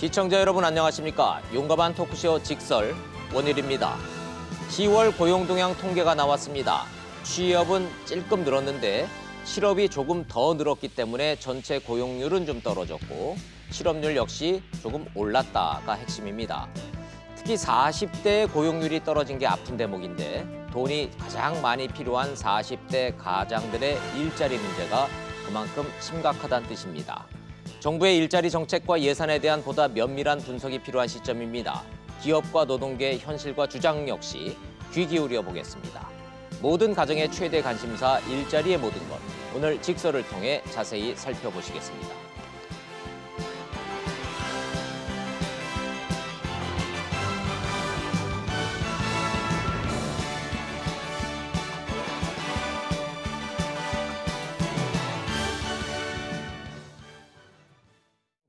시청자 여러분 안녕하십니까? 용감한 토크쇼 직설 원일입니다. 10월 고용동향 통계가 나왔습니다. 취업은 찔끔 늘었는데 실업이 조금 더 늘었기 때문에 전체 고용률은 좀 떨어졌고 실업률 역시 조금 올랐다가 핵심입니다. 특히 40대 고용률이 떨어진 게 아픈 대목인데 돈이 가장 많이 필요한 40대 가장들의 일자리 문제가 그만큼 심각하다는 뜻입니다. 정부의 일자리 정책과 예산에 대한 보다 면밀한 분석이 필요한 시점입니다. 기업과 노동계의 현실과 주장 역시 귀 기울여 보겠습니다. 모든 가정의 최대 관심사 일자리의 모든 것. 오늘 직설을 통해 자세히 살펴보시겠습니다.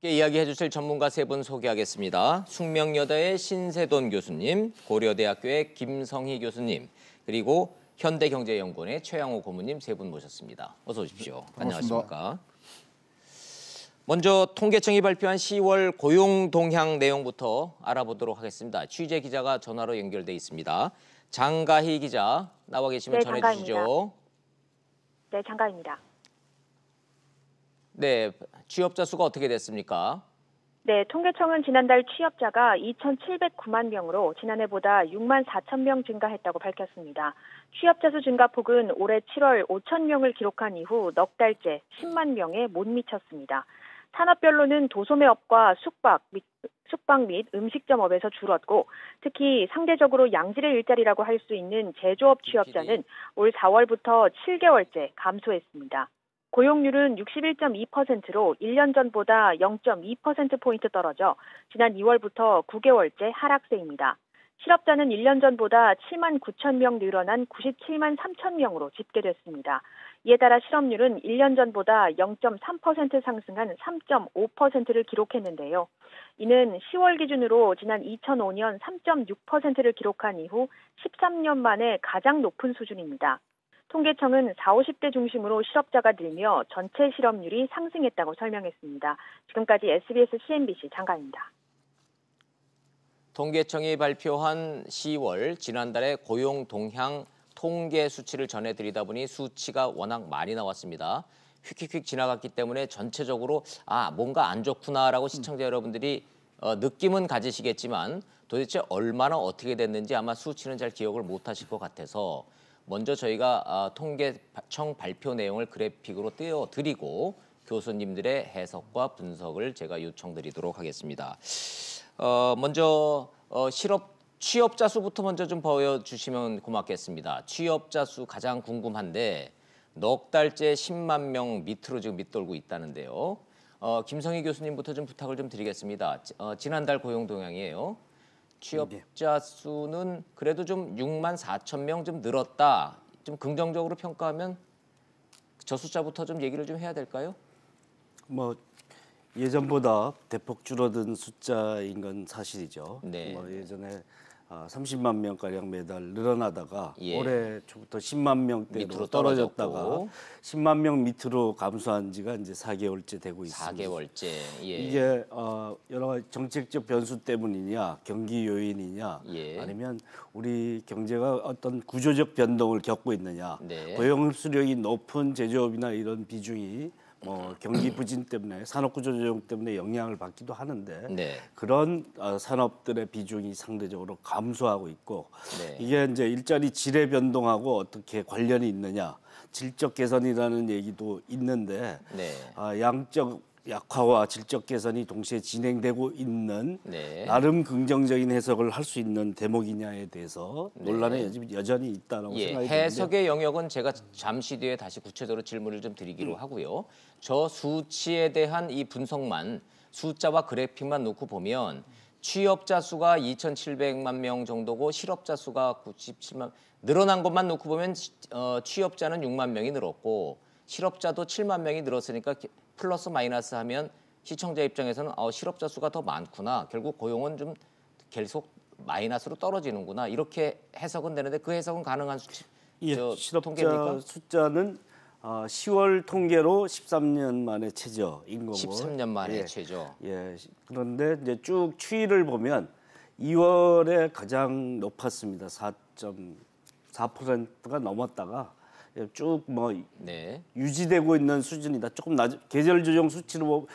이야기해 주실 전문가 세 분 소개하겠습니다. 숙명여대의 신세돈 교수님, 고려대학교의 김성희 교수님, 그리고 현대경제연구원의 최양호 고문님 세 분 모셨습니다. 어서 오십시오. 안녕하십니까. 먼저 통계청이 발표한 10월 고용 동향 내용부터 알아보도록 하겠습니다. 취재 기자가 전화로 연결돼 있습니다. 장가희 기자 나와 계시면 전해 주시죠. 네, 장가희입니다. 네, 취업자 수가 어떻게 됐습니까? 네, 통계청은 지난달 취업자가 2,709만 명으로 지난해보다 6만 4천 명 증가했다고 밝혔습니다. 취업자 수 증가폭은 올해 7월 5천 명을 기록한 이후 넉 달째 10만 명에 못 미쳤습니다. 산업별로는 도소매업과 숙박 및 음식점업에서 줄었고 특히 상대적으로 양질의 일자리라고 할 수 있는 제조업 취업자는 올 4월부터 7개월째 감소했습니다. 고용률은 61.2%로 1년 전보다 0.2%포인트 떨어져 지난 2월부터 9개월째 하락세입니다. 실업자는 1년 전보다 7만 9천 명 늘어난 97만 3천 명으로 집계됐습니다. 이에 따라 실업률은 1년 전보다 0.3% 상승한 3.5%를 기록했는데요. 이는 10월 기준으로 지난 2005년 3.6%를 기록한 이후 13년 만에 가장 높은 수준입니다. 통계청은 40, 50대 중심으로 실업자가 늘며 전체 실업률이 상승했다고 설명했습니다. 지금까지 SBS CNBC 장가입니다. 통계청이 발표한 10월 지난달의 고용 동향 통계 수치를 전해드리다 보니 수치가 워낙 많이 나왔습니다. 휙휙휙 지나갔기 때문에 전체적으로 뭔가 안 좋구나라고 시청자 여러분들이 느낌은 가지시겠지만 도대체 얼마나 어떻게 됐는지 아마 수치는 잘 기억을 못하실 것 같아서 먼저 저희가 통계청 발표 내용을 그래픽으로 띄워드리고 교수님들의 해석과 분석을 제가 요청드리도록 하겠습니다. 먼저 취업자 수부터 먼저 좀 보여주시면 고맙겠습니다. 취업자 수 가장 궁금한데 넉 달째 10만 명 밑으로 지금 밑돌고 있다는데요. 김성희 교수님부터 좀 부탁을 좀 드리겠습니다. 지난달 고용 동향이에요. 취업자 수는 그래도 좀 6만 4천 명 좀 늘었다. 좀 긍정적으로 평가하면 저 숫자부터 좀 얘기를 좀 해야 될까요? 예전보다 대폭 줄어든 숫자인 건 사실이죠. 네. 예전에 30만 명가량 매달 늘어나다가 올해 초부터 10만 명대로 밑으로 떨어졌다가 10만 명 밑으로 감소한 지가 이제 4개월째 되고 있습니다. 4개월째. 이게 여러 가지 정책적 변수 때문이냐, 경기 요인이냐, 아니면 우리 경제가 어떤 구조적 변동을 겪고 있느냐, 고용 흡수력이 높은 제조업이나 이런 비중이 경기 부진 때문에 산업구조 조정 때문에 영향을 받기도 하는데 그런 산업들의 비중이 상대적으로 감소하고 있고 이게 이제 일자리 질의 변동하고 어떻게 관련이 있느냐 질적 개선이라는 얘기도 있는데 양적 약화와 질적 개선이 동시에 진행되고 있는 나름 긍정적인 해석을 할 수 있는 대목이냐에 대해서 논란이 여전히 있다고 생각이 듭니다. 해석의 영역은 제가 잠시 뒤에 다시 구체적으로 질문을 좀 드리기로 하고요. 저 수치에 대한 이 분석만 숫자와 그래픽만 놓고 보면 취업자 수가 2,700만 명 정도고 실업자 수가 97만 늘어난 것만 놓고 보면 취업자는 6만 명이 늘었고 실업자도 7만 명이 늘었으니까 플러스 마이너스 하면 시청자 입장에서는 실업자 수가 더 많구나. 결국 고용은 좀 계속 마이너스로 떨어지는구나. 이렇게 해석은 되는데 그 해석은 가능한 수치? 실업자 숫자는 10월 통계로 13년 만에 최저인 거고. 13년 만에 최저. 예. 그런데 이제 쭉 추이를 보면 2월에 가장 높았습니다. 4.4%가 넘었다가 쭉 뭐 유지되고 있는 수준이다. 조금 계절 조정 수치로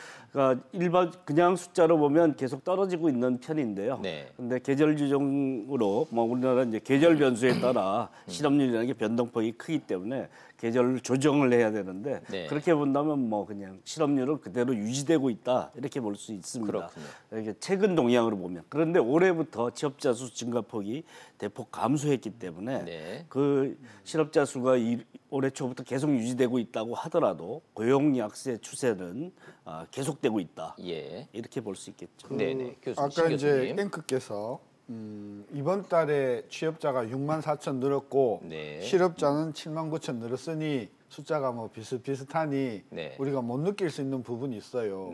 일반 그냥 숫자로 보면 계속 떨어지고 있는 편인데요. 근데 계절 조정으로 뭐 우리나라 이제 계절 변수에 따라 실업률이라는 게 변동폭이 크기 때문에 계절 조정을 해야 되는데 그렇게 본다면 뭐 그냥 실업률은 그대로 유지되고 있다 이렇게 볼 수 있습니다. 그렇군요. 이게 최근 동향으로 보면 그런데 올해부터 취업자 수 증가폭이 대폭 감소했기 때문에 그 실업자 수가 올해 초부터 계속 유지되고 있다고 하더라도 고용 약세 추세는 계속되고 있다. 이렇게 볼 수 있겠죠. 아까 이제 앵커께서 이번 달에 취업자가 6만 4천 늘었고 실업자는 7만 9천 늘었으니 숫자가 뭐 비슷비슷하니 우리가 못 느낄 수 있는 부분이 있어요.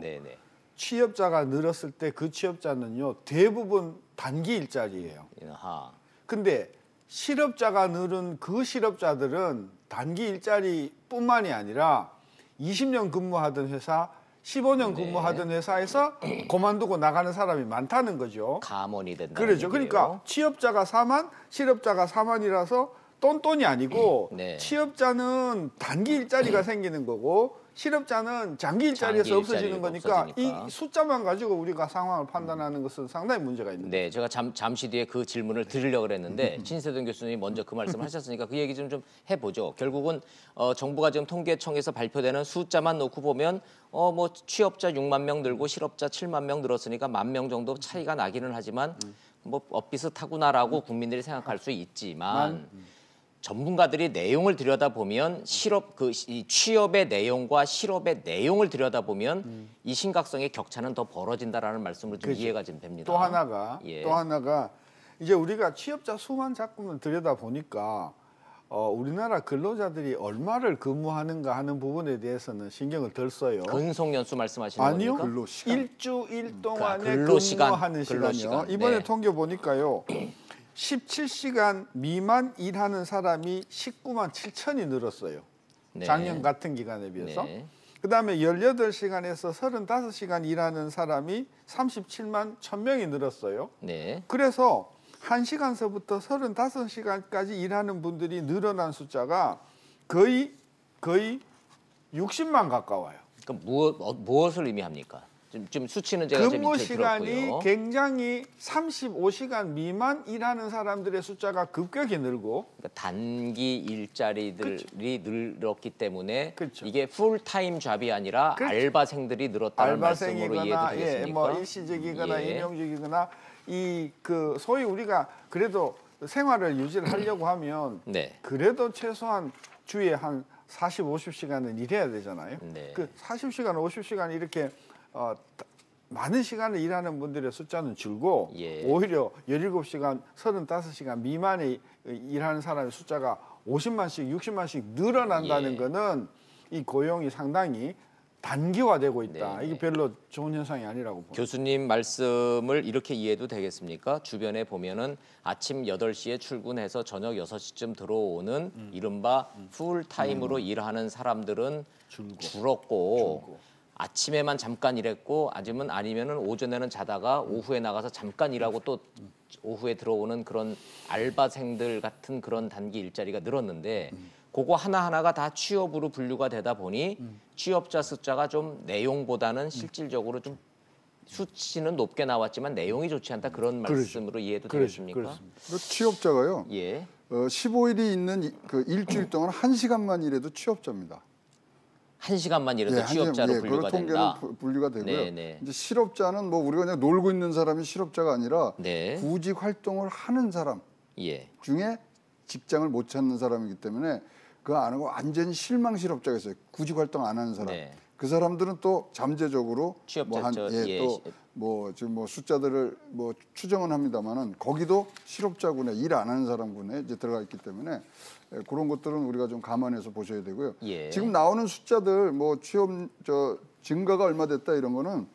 취업자가 늘었을 때 그 취업자는요 대부분 단기 일자리예요. 근데 실업자가 늘은 그 실업자들은 단기 일자리뿐만이 아니라 20년 근무하던 회사, 15년 근무하던 회사에서 그만두고 나가는 사람이 많다는 거죠. 감원이 된다. 그렇죠. 그러니까 취업자가 4만, 실업자가 4만이라서 똔똔이 아니고 취업자는 단기 일자리가 생기는 거고 실업자는 장기 일자리에서 없어지는 거니까 이 숫자만 가지고 우리가 상황을 판단하는 것은 상당히 문제가 있는데. 제가 잠시 뒤에 그 질문을 드리려고 그랬는데 신세동 교수님이 먼저 그 말씀을 하셨으니까 그 얘기 좀 해보죠. 결국은 정부가 지금 통계청에서 발표되는 숫자만 놓고 보면 뭐 취업자 6만 명 늘고 실업자 7만 명 늘었으니까 1만 명 정도 차이가 나기는 하지만 뭐 비슷하구나라고 국민들이 생각할 수 있지만 전문가들이 내용을 들여다보면 이 취업의 내용과 실업의 내용을 들여다보면 이 심각성의 격차는 더 벌어진다라는 말씀으로 좀 이해가 좀 됩니다. 또 하나가 이제 우리가 취업자 수만 자꾸만 들여다보니까 우리나라 근로자들이 얼마를 근무하는가 하는 부분에 대해서는 신경을 덜 써요. 근속 연수 말씀하시는 아니요. 겁니까? 근로시간. 일주일 동안에 근로시간, 근무하는 시간이요. 이번에 통계 보니까요. 17시간 미만 일하는 사람이 19만 7천이 늘었어요. 작년 같은 기간에 비해서. 그다음에 18시간에서 35시간 일하는 사람이 37만 1,000명이 늘었어요. 그래서 1시간서부터 35시간까지 일하는 분들이 늘어난 숫자가 거의 60만 가까워요. 그럼 무엇을 의미합니까? 좀 수치는 제가 근무 좀 시간이 들었고요. 굉장히 35시간 미만 일하는 사람들의 숫자가 급격히 늘고 그러니까 단기 일자리들이 늘었기 때문에 이게 풀타임 잡이 아니라 알바생들이 늘었다는 말씀으로 이해도 되겠습니까? 뭐 일시적이거나 임용직이거나 그 소위 우리가 그래도 생활을 유지를 하려고 하면 그래도 최소한 주에 한 40, 50시간은 일해야 되잖아요. 그 40시간, 50시간 이렇게 많은 시간을 일하는 분들의 숫자는 줄고 오히려 17시간, 35시간 미만에 일하는 사람의 숫자가 50만씩, 60만씩 늘어난다는 거는 이 고용이 상당히 단기화되고 있다. 이게 별로 좋은 현상이 아니라고 봅니다. 교수님 말씀을 이렇게 이해도 되겠습니까? 주변에 보면은 아침 8시에 출근해서 저녁 6시쯤 들어오는 이른바 풀타임으로 일하는 사람들은 줄었고 아침에만 잠깐 일했고 아니면은 오전에는 자다가 오후에 나가서 잠깐 일하고 또 오후에 들어오는 그런 알바생들 같은 그런 단기 일자리가 늘었는데 그거 하나하나가 다 취업으로 분류가 되다 보니 취업자 숫자가 좀 내용보다는 실질적으로 좀 수치는 높게 나왔지만 내용이 좋지 않다 그런 말씀으로 이해도 되겠습니까? 그렇습니다. 취업자가요. 15일이 있는 그 일주일 동안 1시간만 일해도 취업자입니다. 1시간만 일해도 취업자로 분류가 된다. 통계는 분류가 되고요. 이제 실업자는 뭐 우리가 그냥 놀고 있는 사람이 실업자가 아니라 구직 활동을 하는 사람 중에 직장을 못 찾는 사람이기 때문에 그거 안 하고 완전히 실망 실업자가 있어요. 구직 활동 안 하는 사람. 그 사람들은 또 잠재적으로 지금 뭐 숫자들을 뭐 추정은 합니다만은 거기도 실업자군에 일 안 하는 사람군에 이제 들어가 있기 때문에 그런 것들은 우리가 좀 감안해서 보셔야 되고요. 지금 나오는 숫자들 뭐 취업 증가가 얼마 됐다 이런 거는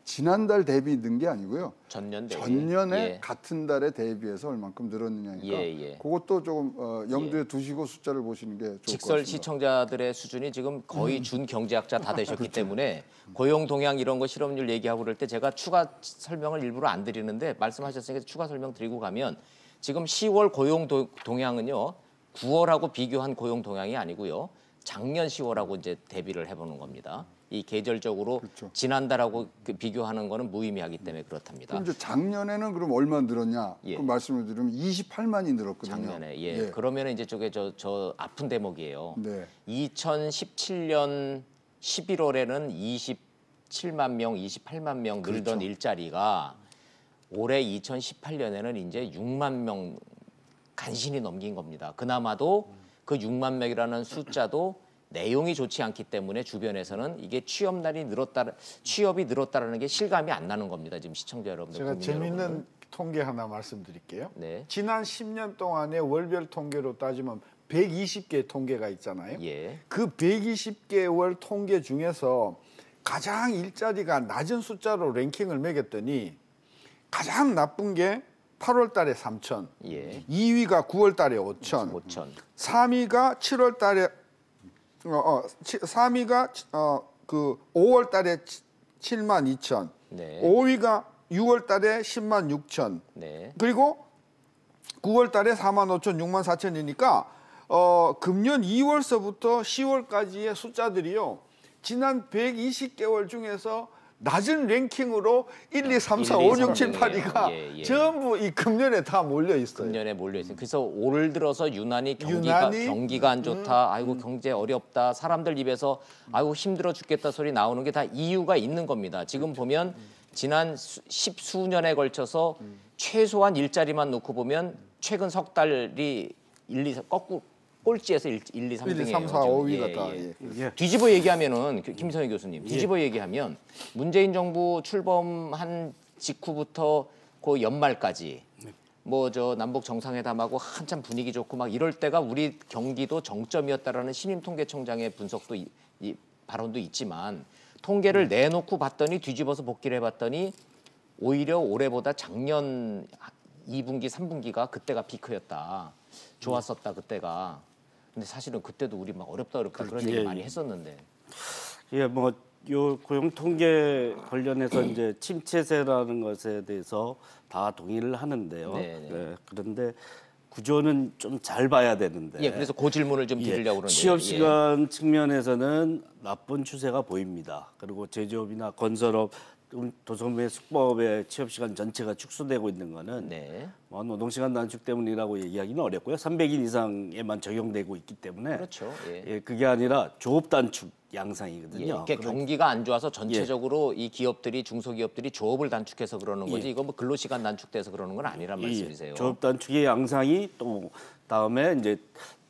지난달 대비 는 게 아니고요. 전년에 예. 같은 달에 대비해서 얼만큼 늘었느냐니까 그것도 조금 염두에 두시고 숫자를 보시는 게 좋을 것 같습니다. 직설 시청자들의 수준이 지금 거의 준 경제학자 다 되셨기 그렇죠. 때문에 고용 동향 이런 거 실업률 얘기하고 그럴 때 제가 추가 설명을 일부러 안 드리는데 말씀하셨으니까 추가 설명 드리고 가면 지금 10월 고용 동향은요. 9월하고 비교한 고용 동향이 아니고요. 작년 10월하고 이제 대비를 해보는 겁니다. 이 계절적으로 그렇죠. 지난달하고 비교하는 거는 무의미하기 때문에 그렇답니다. 그럼 이제 작년에는 그럼 얼마 늘었냐? 예. 그럼 말씀을 드리면 28만이 늘었거든요. 작년에 예. 그러면 이제 저 아픈 대목이에요. 네. 2017년 11월에는 27만 명, 28만 명 늘던 그렇죠. 일자리가 올해 2018년에는 이제 6만 명 간신히 넘긴 겁니다. 그나마도 그 6만 명이라는 숫자도 내용이 좋지 않기 때문에 주변에서는 이게 취업이 늘었다라는 게 실감이 안 나는 겁니다. 지금 시청자 여러분들. 제가 재밌는 여러분들. 통계 하나 말씀드릴게요. 네. 지난 10년 동안의 월별 통계로 따지면 120개 통계가 있잖아요. 예. 그 120개 월 통계 중에서 가장 일자리가 낮은 숫자로 랭킹을 매겼더니 가장 나쁜 게 8월 달에 3천, 예. 2위가 9월 달에 5천, 3위가 7월 달에 3위가 그 5월 달에 7만 2천, 네. 5위가 6월 달에 10만 6천, 네. 그리고 9월 달에 4만 5천, 6만 4천이니까 금년 2월서부터 10월까지의 숫자들이요. 지난 120개월 중에서 낮은 랭킹으로 1, 2, 3, 4, 5, 6, 7, 8위가 전부 이 금년에 다 몰려 있어요. 금년에 몰려 있어요. 그래서 올 들어서 유난히 경기가 안 좋다. 아이고 경제 어렵다. 사람들 입에서 아이고 힘들어 죽겠다 소리 나오는 게 다 이유가 있는 겁니다. 지금 보면 지난 10수년에 걸쳐서 최소한 일자리만 놓고 보면 최근 석 달이 1, 2, 3 거꾸로 꼴찌에서 1, 2, 3등이에요. 1, 2, 3, 4, 5위가 다. 예. 뒤집어 얘기하면은 김성희 교수님, 뒤집어 얘기하면 문재인 정부 출범한 직후부터 그 연말까지 뭐 저 남북 정상회담하고 한참 분위기 좋고 막 이럴 때가 우리 경기도 정점이었다라는 신임 통계청장의 분석도 발언도 있지만 통계를 내놓고 봤더니 뒤집어서 복기를 해봤더니 오히려 올해보다 작년 2분기, 3분기가 그때가 피크였다. 좋았었다 그때가. 근데 사실은 그때도 우리 막 어렵다 그런 얘기 많이 했었는데. 예, 뭐 요 고용 통계 관련해서 이제 침체세라는 것에 대해서 다 동의를 하는데요. 네, 그런데 구조는 좀 잘 봐야 되는데. 예, 그래서 그 질문을 좀 드리려고 그러는데. 취업 시간 측면에서는 나쁜 추세가 보입니다. 그리고 제조업이나 건설업, 도소매 숙박업의 취업 시간 전체가 축소되고 있는 거는 뭐 노동 시간 단축 때문이라고 얘기하기는 어렵고요. 300일 이상에만 적용되고 있기 때문에 그렇죠. 그게 아니라 조업 단축 양상이거든요. 그러니까 경기가 안 좋아서 전체적으로 이 기업들이 중소기업들이 조업을 단축해서 그러는 거지 이거 뭐 근로 시간 단축돼서 그러는 건 아니란 말씀이세요. 조업 단축의 양상이 또 다음에 이제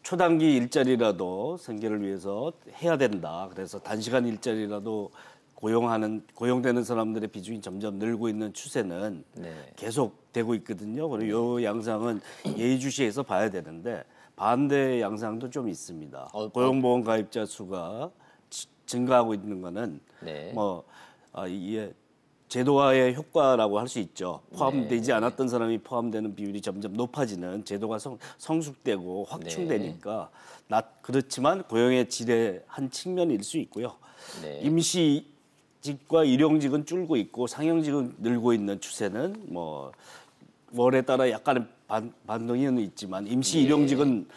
초단기 일자리라도 생계를 위해서 해야 된다. 그래서 단시간 일자리라도 고용되는 사람들의 비중이 점점 늘고 있는 추세는 계속 되고 있거든요. 그리고 이 양상은 예의주시해서 봐야 되는데 반대 양상도 좀 있습니다. 고용보험 가입자 수가 증가하고 있는 거는 이게 제도화의 효과라고 할 수 있죠. 포함되지 않았던 사람이 포함되는 비율이 점점 높아지는 제도가 성숙되고 확충되니까 그렇지만 고용의 질의 한 측면일 수 있고요. 임시직과 일용직은 줄고 있고 상용직은 늘고 있는 추세는 뭐 월에 따라 약간의 반동은 있지만 임시 일용직은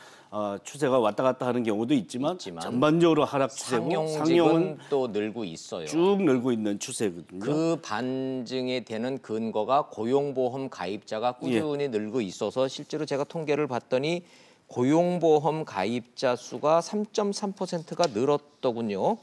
추세가 왔다 갔다 하는 경우도 있지만 전반적으로 하락 추세고 상용은 또 늘고 있어요. 쭉 늘고 있는 추세거든요. 그 반증이 되는 근거가 고용보험 가입자가 꾸준히 늘고 있어서 실제로 제가 통계를 봤더니 고용보험 가입자 수가 3.3%가 늘었더군요.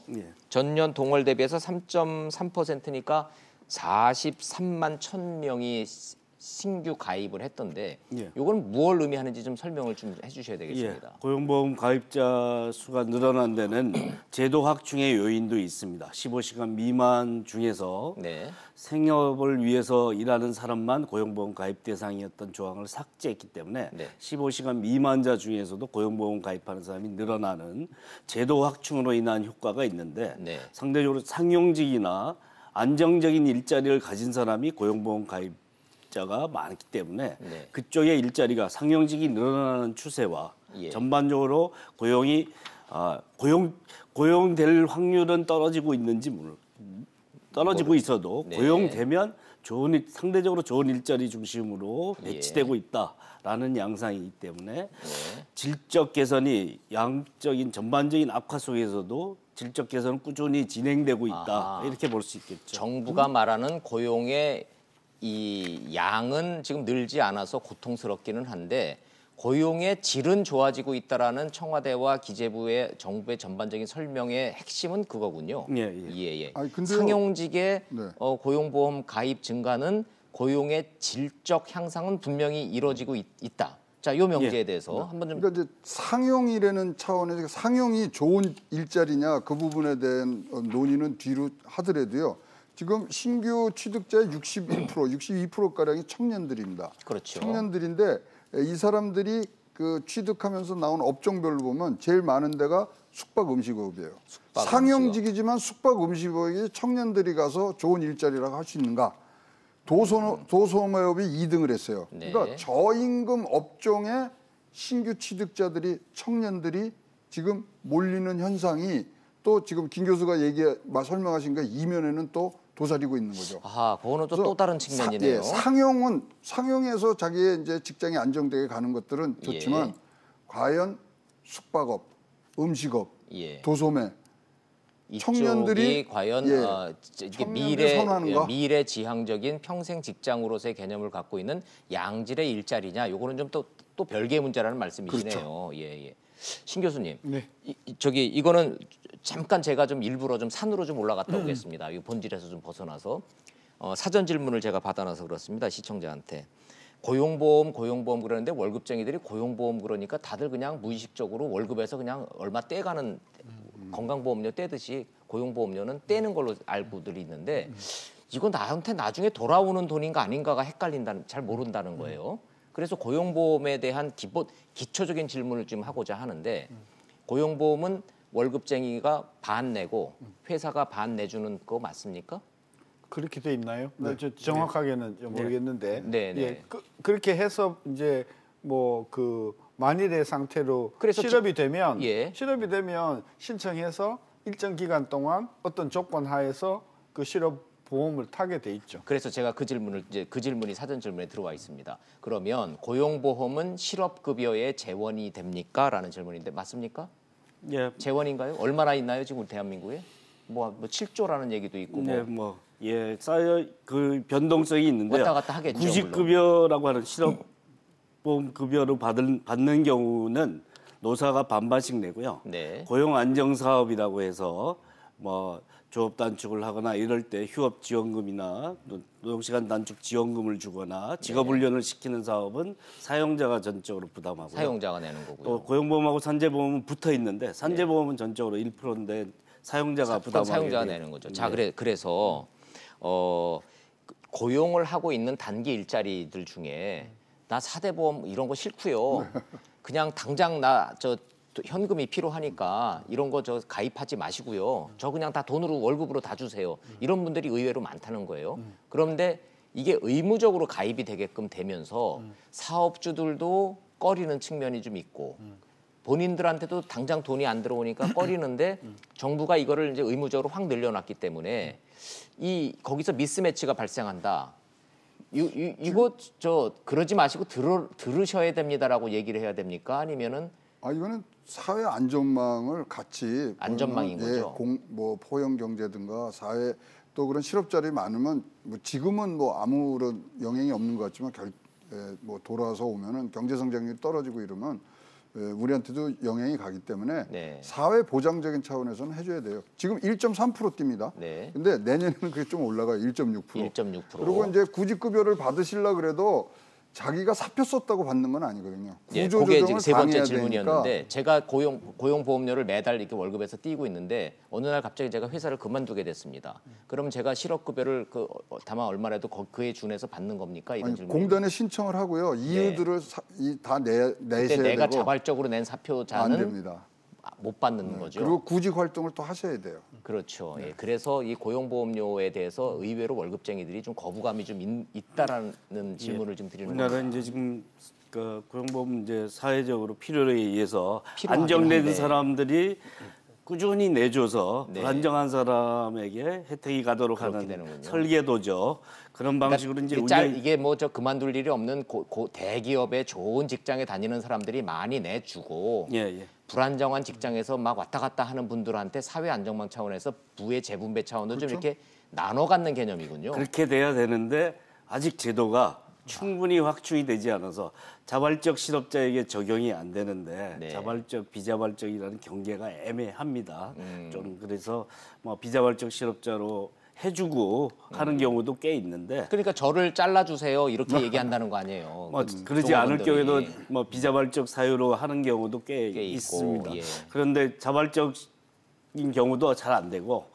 전년 동월 대비해서 3.3%니까 43만 1,000명이 신규 가입을 했던데 이건 무엇을 의미하는지 좀 설명을 좀 해주셔야 되겠습니다. 고용보험 가입자 수가 늘어난 데는 제도 확충의 요인도 있습니다. 15시간 미만 중에서 생업을 위해서 일하는 사람만 고용보험 가입 대상이었던 조항을 삭제했기 때문에 15시간 미만자 중에서도 고용보험 가입하는 사람이 늘어나는 제도 확충으로 인한 효과가 있는데 상대적으로 상용직이나 안정적인 일자리를 가진 사람이 고용보험 가입자가 많기 때문에 네. 그쪽의 일자리가 상용직이 늘어나는 추세와 예. 전반적으로 고용될 확률은 떨어지고 있어도 네. 고용되면 상대적으로 좋은 일자리 중심으로 배치되고 있다라는 양상이기 때문에 질적 개선이 양적인 전반적인 악화 속에서도 질적 개선은 꾸준히 진행되고 있다. 이렇게 볼 수 있겠죠. 정부가 말하는 고용의 이 양은 지금 늘지 않아서 고통스럽기는 한데 고용의 질은 좋아지고 있다라는 청와대와 기재부의 정부의 전반적인 설명의 핵심은 그거군요. 예. 아니, 근데요, 상용직의 고용보험 가입 증가는 고용의 질적 향상은 분명히 이루어지고 있다. 자, 요 명제에 대해서 한번 좀. 그러니까 이제 상용이라는 차원에서 상용이 좋은 일자리냐 그 부분에 대한 논의는 뒤로 하더라도요. 지금 신규 취득자의 62%가량이 청년들입니다. 그렇죠. 청년들인데 이 사람들이 그 취득하면서 나온 업종별로 보면 제일 많은 데가 숙박음식업이에요. 상용직이지만 숙박음식업이 청년들이 가서 좋은 일자리라고 할 수 있는가? 도소매업이 2등을 했어요. 그러니까 저임금 업종의 신규 취득자들이 청년들이 지금 몰리는 현상이 또 지금 김 교수가 설명하신 거 이면에는 또 도사리고 있는 거죠. 그거는 또 다른 측면이네요. 상용에서 자기의 이제 직장이 안정되게 가는 것들은 좋지만 과연 숙박업, 음식업, 도소매 청년들이 과연 미래 지향적인 평생 직장으로서의 개념을 갖고 있는 양질의 일자리냐? 요거는 좀 또 별개의 문제라는 말씀이시네요. 그렇죠. 신 교수님, 이거는 잠깐 제가 좀 일부러 좀 산으로 좀 올라갔다 오겠습니다. 이 본질에서 좀 벗어나서 사전 질문을 제가 받아놔서 그렇습니다. 시청자한테. 고용보험 그러는데 월급쟁이들이 고용보험 그러니까 다들 그냥 무의식적으로 월급에서 그냥 얼마 떼가는 건강보험료 떼듯이 고용보험료는 떼는 걸로 알고들 있는데 이건 나한테 나중에 돌아오는 돈인가 아닌가가 잘 모른다는 거예요. 그래서 고용보험에 대한 기초적인 질문을 좀 하고자 하는데 고용보험은 월급쟁이가 반 내고 회사가 반 내주는 거 맞습니까? 그렇게 돼 있나요? 정확하게는 모르겠는데 그렇게 해서 이제 만일의 상태로 실업이 되면 신청해서 일정 기간 동안 어떤 조건 하에서 그 실업 보험을 타게 돼 있죠. 그래서 제가 그 질문이 사전 질문에 들어와 있습니다. 그러면 고용보험은 실업급여의 재원이 됩니까? 라는 질문인데 맞습니까? 재원인가요? 얼마나 있나요? 지금 우리 대한민국에? 뭐 7조라는 얘기도 있고 그 변동성이 있는데요. 왔다 갔다 하겠죠. 구직급여라고 하는 실업보험 급여를 받는 경우는 노사가 반반씩 내고요. 고용안정사업이라고 해서 조업 단축을 하거나 이럴 때 휴업 지원금이나 노동시간 단축 지원금을 주거나 직업훈련을 시키는 사업은 사용자가 전적으로 부담하고요. 사용자가 내는 거고요. 또 고용보험하고 산재보험은 붙어 있는데 산재보험은 전적으로 1%인데 사용자가 부담하게 사용자가 내는 거죠. 자, 그래서 고용을 하고 있는 단기 일자리들 중에 나 사대보험 이런 거 싫고요. 그냥 당장 현금이 필요하니까 이런 거 가입하지 마시고요. 저 그냥 다 돈으로 월급으로 다 주세요. 이런 분들이 의외로 많다는 거예요. 그런데 이게 의무적으로 가입이 되게끔 되면서 사업주들도 꺼리는 측면이 좀 있고 본인들한테도 당장 돈이 안 들어오니까 꺼리는데 정부가 이거를 이제 의무적으로 확 늘려놨기 때문에 거기서 미스매치가 발생한다. 이거 그러지 마시고 들으셔야 됩니다라고 얘기를 해야 됩니까? 아니면은 이거는 사회 안전망을 같이 안전망인 거죠. 포용 경제든가 사회 또 그런 실업자들이 많으면 지금은 아무런 영향이 없는 것 같지만 돌아서 오면은 경제 성장률이 떨어지고 이러면 우리한테도 영향이 가기 때문에 사회 보장적인 차원에서는 해줘야 돼요. 지금 1.3% 뜁니다. 근데 내년에는 그게 좀 올라가요. 1.6%. 그리고 이제 구직급여를 받으시려 그래도 자기가 사표 썼다고 받는 건 아니거든요. 그게 지금 세 번째 질문이었는데 제가 고용보험료를 매달 이렇게 월급에서 띄고 있는데 어느 날 갑자기 제가 회사를 그만두게 됐습니다. 그럼 제가 실업급여를 다만 얼마라도 그에 준해서 받는 겁니까? 이런 질문. 공단에 신청을 하고요. 이유들을 다 내셔야 되고. 내가 자발적으로 낸 사표자는 안 됩니다. 못 받는 거죠. 그리고 구직 활동을 또 하셔야 돼요. 그렇죠. 예, 그래서 이 고용보험료에 대해서 의외로 월급쟁이들이 좀 거부감이 좀 있다라는 질문을 좀 드리는 겁니다. 우리나라 이제 지금 그 고용보험 이제 사회적으로 필요에 의해서 필요하긴 안정된 한데. 사람들이 꾸준히 내줘서 불안정한 사람에게 혜택이 가도록 하는 되는군요. 설계도죠. 그런 방식으로 이제 이게 뭐 저 그만둘 일이 없는 대기업의 좋은 직장에 다니는 사람들이 많이 내주고 불안정한 직장에서 막 왔다 갔다 하는 분들한테 사회 안정망 차원에서 부의 재분배 차원도 좀 이렇게 나눠 갖는 개념이군요. 그렇게 돼야 되는데 아직 제도가 충분히 확충이 되지 않아서 자발적 실업자에게 적용이 안 되는데 자발적, 비자발적이라는 경계가 애매합니다. 좀 그래서 뭐 비자발적 실업자로 해주고 하는 경우도 꽤 있는데. 그러니까 저를 잘라주세요 이렇게 얘기한다는 거 아니에요. 뭐 그러지 않을 경우에도 뭐 비자발적 사유로 하는 경우도 꽤 있습니다. 그런데 자발적인 경우도 잘 안 되고.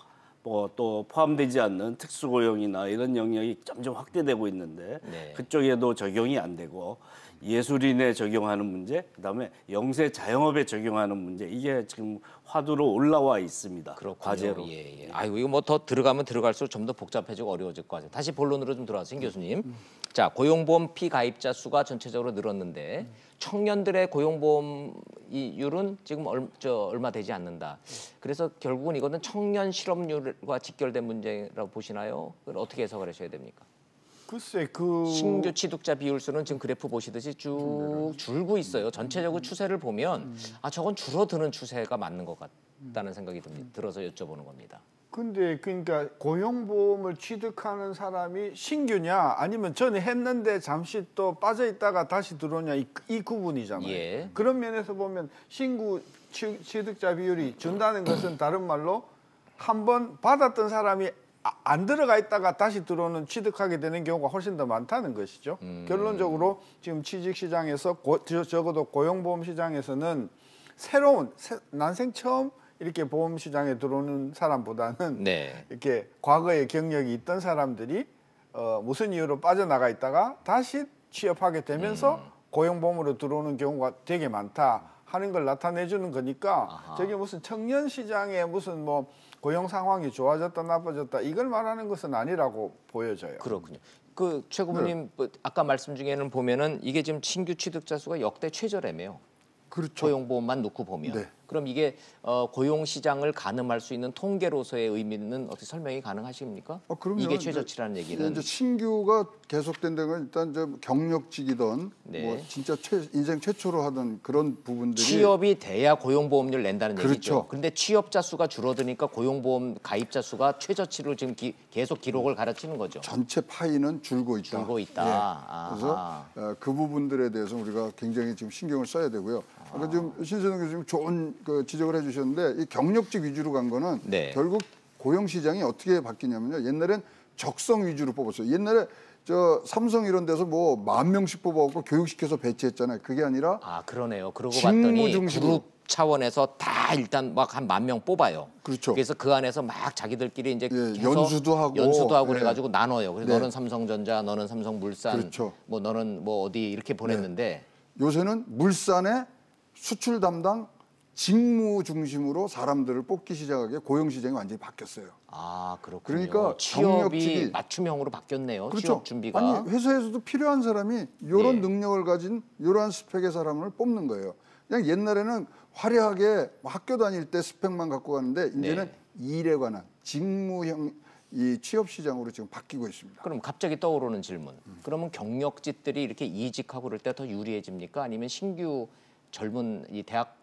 뭐 또 포함되지 않는 특수고용이나 이런 영역이 점점 확대되고 있는데 그쪽에도 적용이 안 되고 예술인에 적용하는 문제, 그다음에 영세 자영업에 적용하는 문제 이게 지금 화두로 올라와 있습니다. 그렇군요. 과제로. 예. 아이고 이거 뭐 더 들어가면 들어갈수록 좀 더 복잡해지고 어려워질 것 같아요. 다시 본론으로 좀 들어와서 신 교수님. 자, 고용보험 피가입자 수가 전체적으로 늘었는데 청년들의 고용보험 이율은 지금 얼마 되지 않는다. 그래서 결국은 이거는 청년 실업률과 직결된 문제라고 보시나요? 그걸 어떻게 해석을 하셔야 됩니까? 글쎄 신규 취득자 비율수는 지금 그래프 보시듯이 쭉 줄고 있어요. 전체적으로 추세를 보면 저건 줄어드는 추세가 맞는 것 같다는 생각이 들어서 여쭤보는 겁니다. 근데 그러니까 고용보험을 취득하는 사람이 신규냐 아니면 전에 했는데 잠시 또 빠져 있다가 다시 들어오냐 이 구분이잖아요. 그런 면에서 보면 신규 취득자 비율이 준다는 것은 다른 말로 한 번 받았던 사람이 안 들어가 있다가 다시 들어오는 취득하게 되는 경우가 훨씬 더 많다는 것이죠. 결론적으로 지금 취직 시장에서 적어도 고용보험 시장에서는 새로운 난생 처음 이렇게 보험 시장에 들어오는 사람보다는 이렇게 과거에 경력이 있던 사람들이 무슨 이유로 빠져나가 있다가 다시 취업하게 되면서 고용보험으로 들어오는 경우가 되게 많다 하는 걸 나타내주는 거니까 저게 무슨 청년 시장에 무슨 뭐 고용 상황이 좋아졌다 나빠졌다 이걸 말하는 것은 아니라고 보여져요. 그렇군요. 그 최 고모님 아까 말씀 중에는 보면은 이게 지금 신규 취득자 수가 역대 최저래매요. 그렇죠. 고용보험만 놓고 보면. 그럼 이게 고용 시장을 가늠할 수 있는 통계로서의 의미는 어떻게 설명이 가능하십니까? 그럼요. 이게 최저치라는 얘기는. 이제 신규가 계속된 건 일단 좀 경력직이던 뭐 진짜 인생 최초로 하던 그런 부분들이 취업이 돼야 고용보험료를 낸다는 그렇죠. 얘기죠. 그런데 취업자 수가 줄어드니까 고용보험 가입자 수가 최저치로 지금 계속 기록을 가르치는 거죠. 전체 파이는 줄고 있다. 줄고 있다. 그래서 그 부분들에 대해서 우리가 굉장히 지금 신경을 써야 되고요. 아까 지금 신세동 교수님 좋은 그 지적을 해주셨는데 이 경력직 위주로 간 거는 결국 고용 시장이 어떻게 바뀌냐면요. 옛날엔 적성 위주로 뽑았어요. 옛날에 저 삼성 이런 데서 뭐 10,000명씩 뽑아갖고 교육시켜서 배치했잖아요. 그게 아니라 그러네요. 그러고 봤더니 중심으로. 그룹 차원에서 다 일단 막 한 10,000명 뽑아요. 그렇죠. 그래서 그 안에서 막 자기들끼리 이제 연수도 하고 그래가지고 나눠요. 그래서 너는 삼성전자, 너는 삼성물산, 뭐 너는 뭐 어디 이렇게 보냈는데 요새는 물산에 수출 담당 직무 중심으로 사람들을 뽑기 시작하게 고용 시장이 완전히 바뀌었어요. 그렇군요. 그러니까 취업이 맞춤형으로 바뀌었네요. 그렇죠. 취업 준비가. 아니 회사에서도 필요한 사람이 이런 능력을 가진 이러한 스펙의 사람을 뽑는 거예요. 그냥 옛날에는 화려하게 학교 다닐 때 스펙만 갖고 가는데 이제는 일에 관한 직무형 이 취업 시장으로 지금 바뀌고 있습니다. 그럼 갑자기 떠오르는 질문. 그러면 경력직들이 이렇게 이직하고 그럴 때 더 유리해집니까? 아니면 신규 젊은 이 대학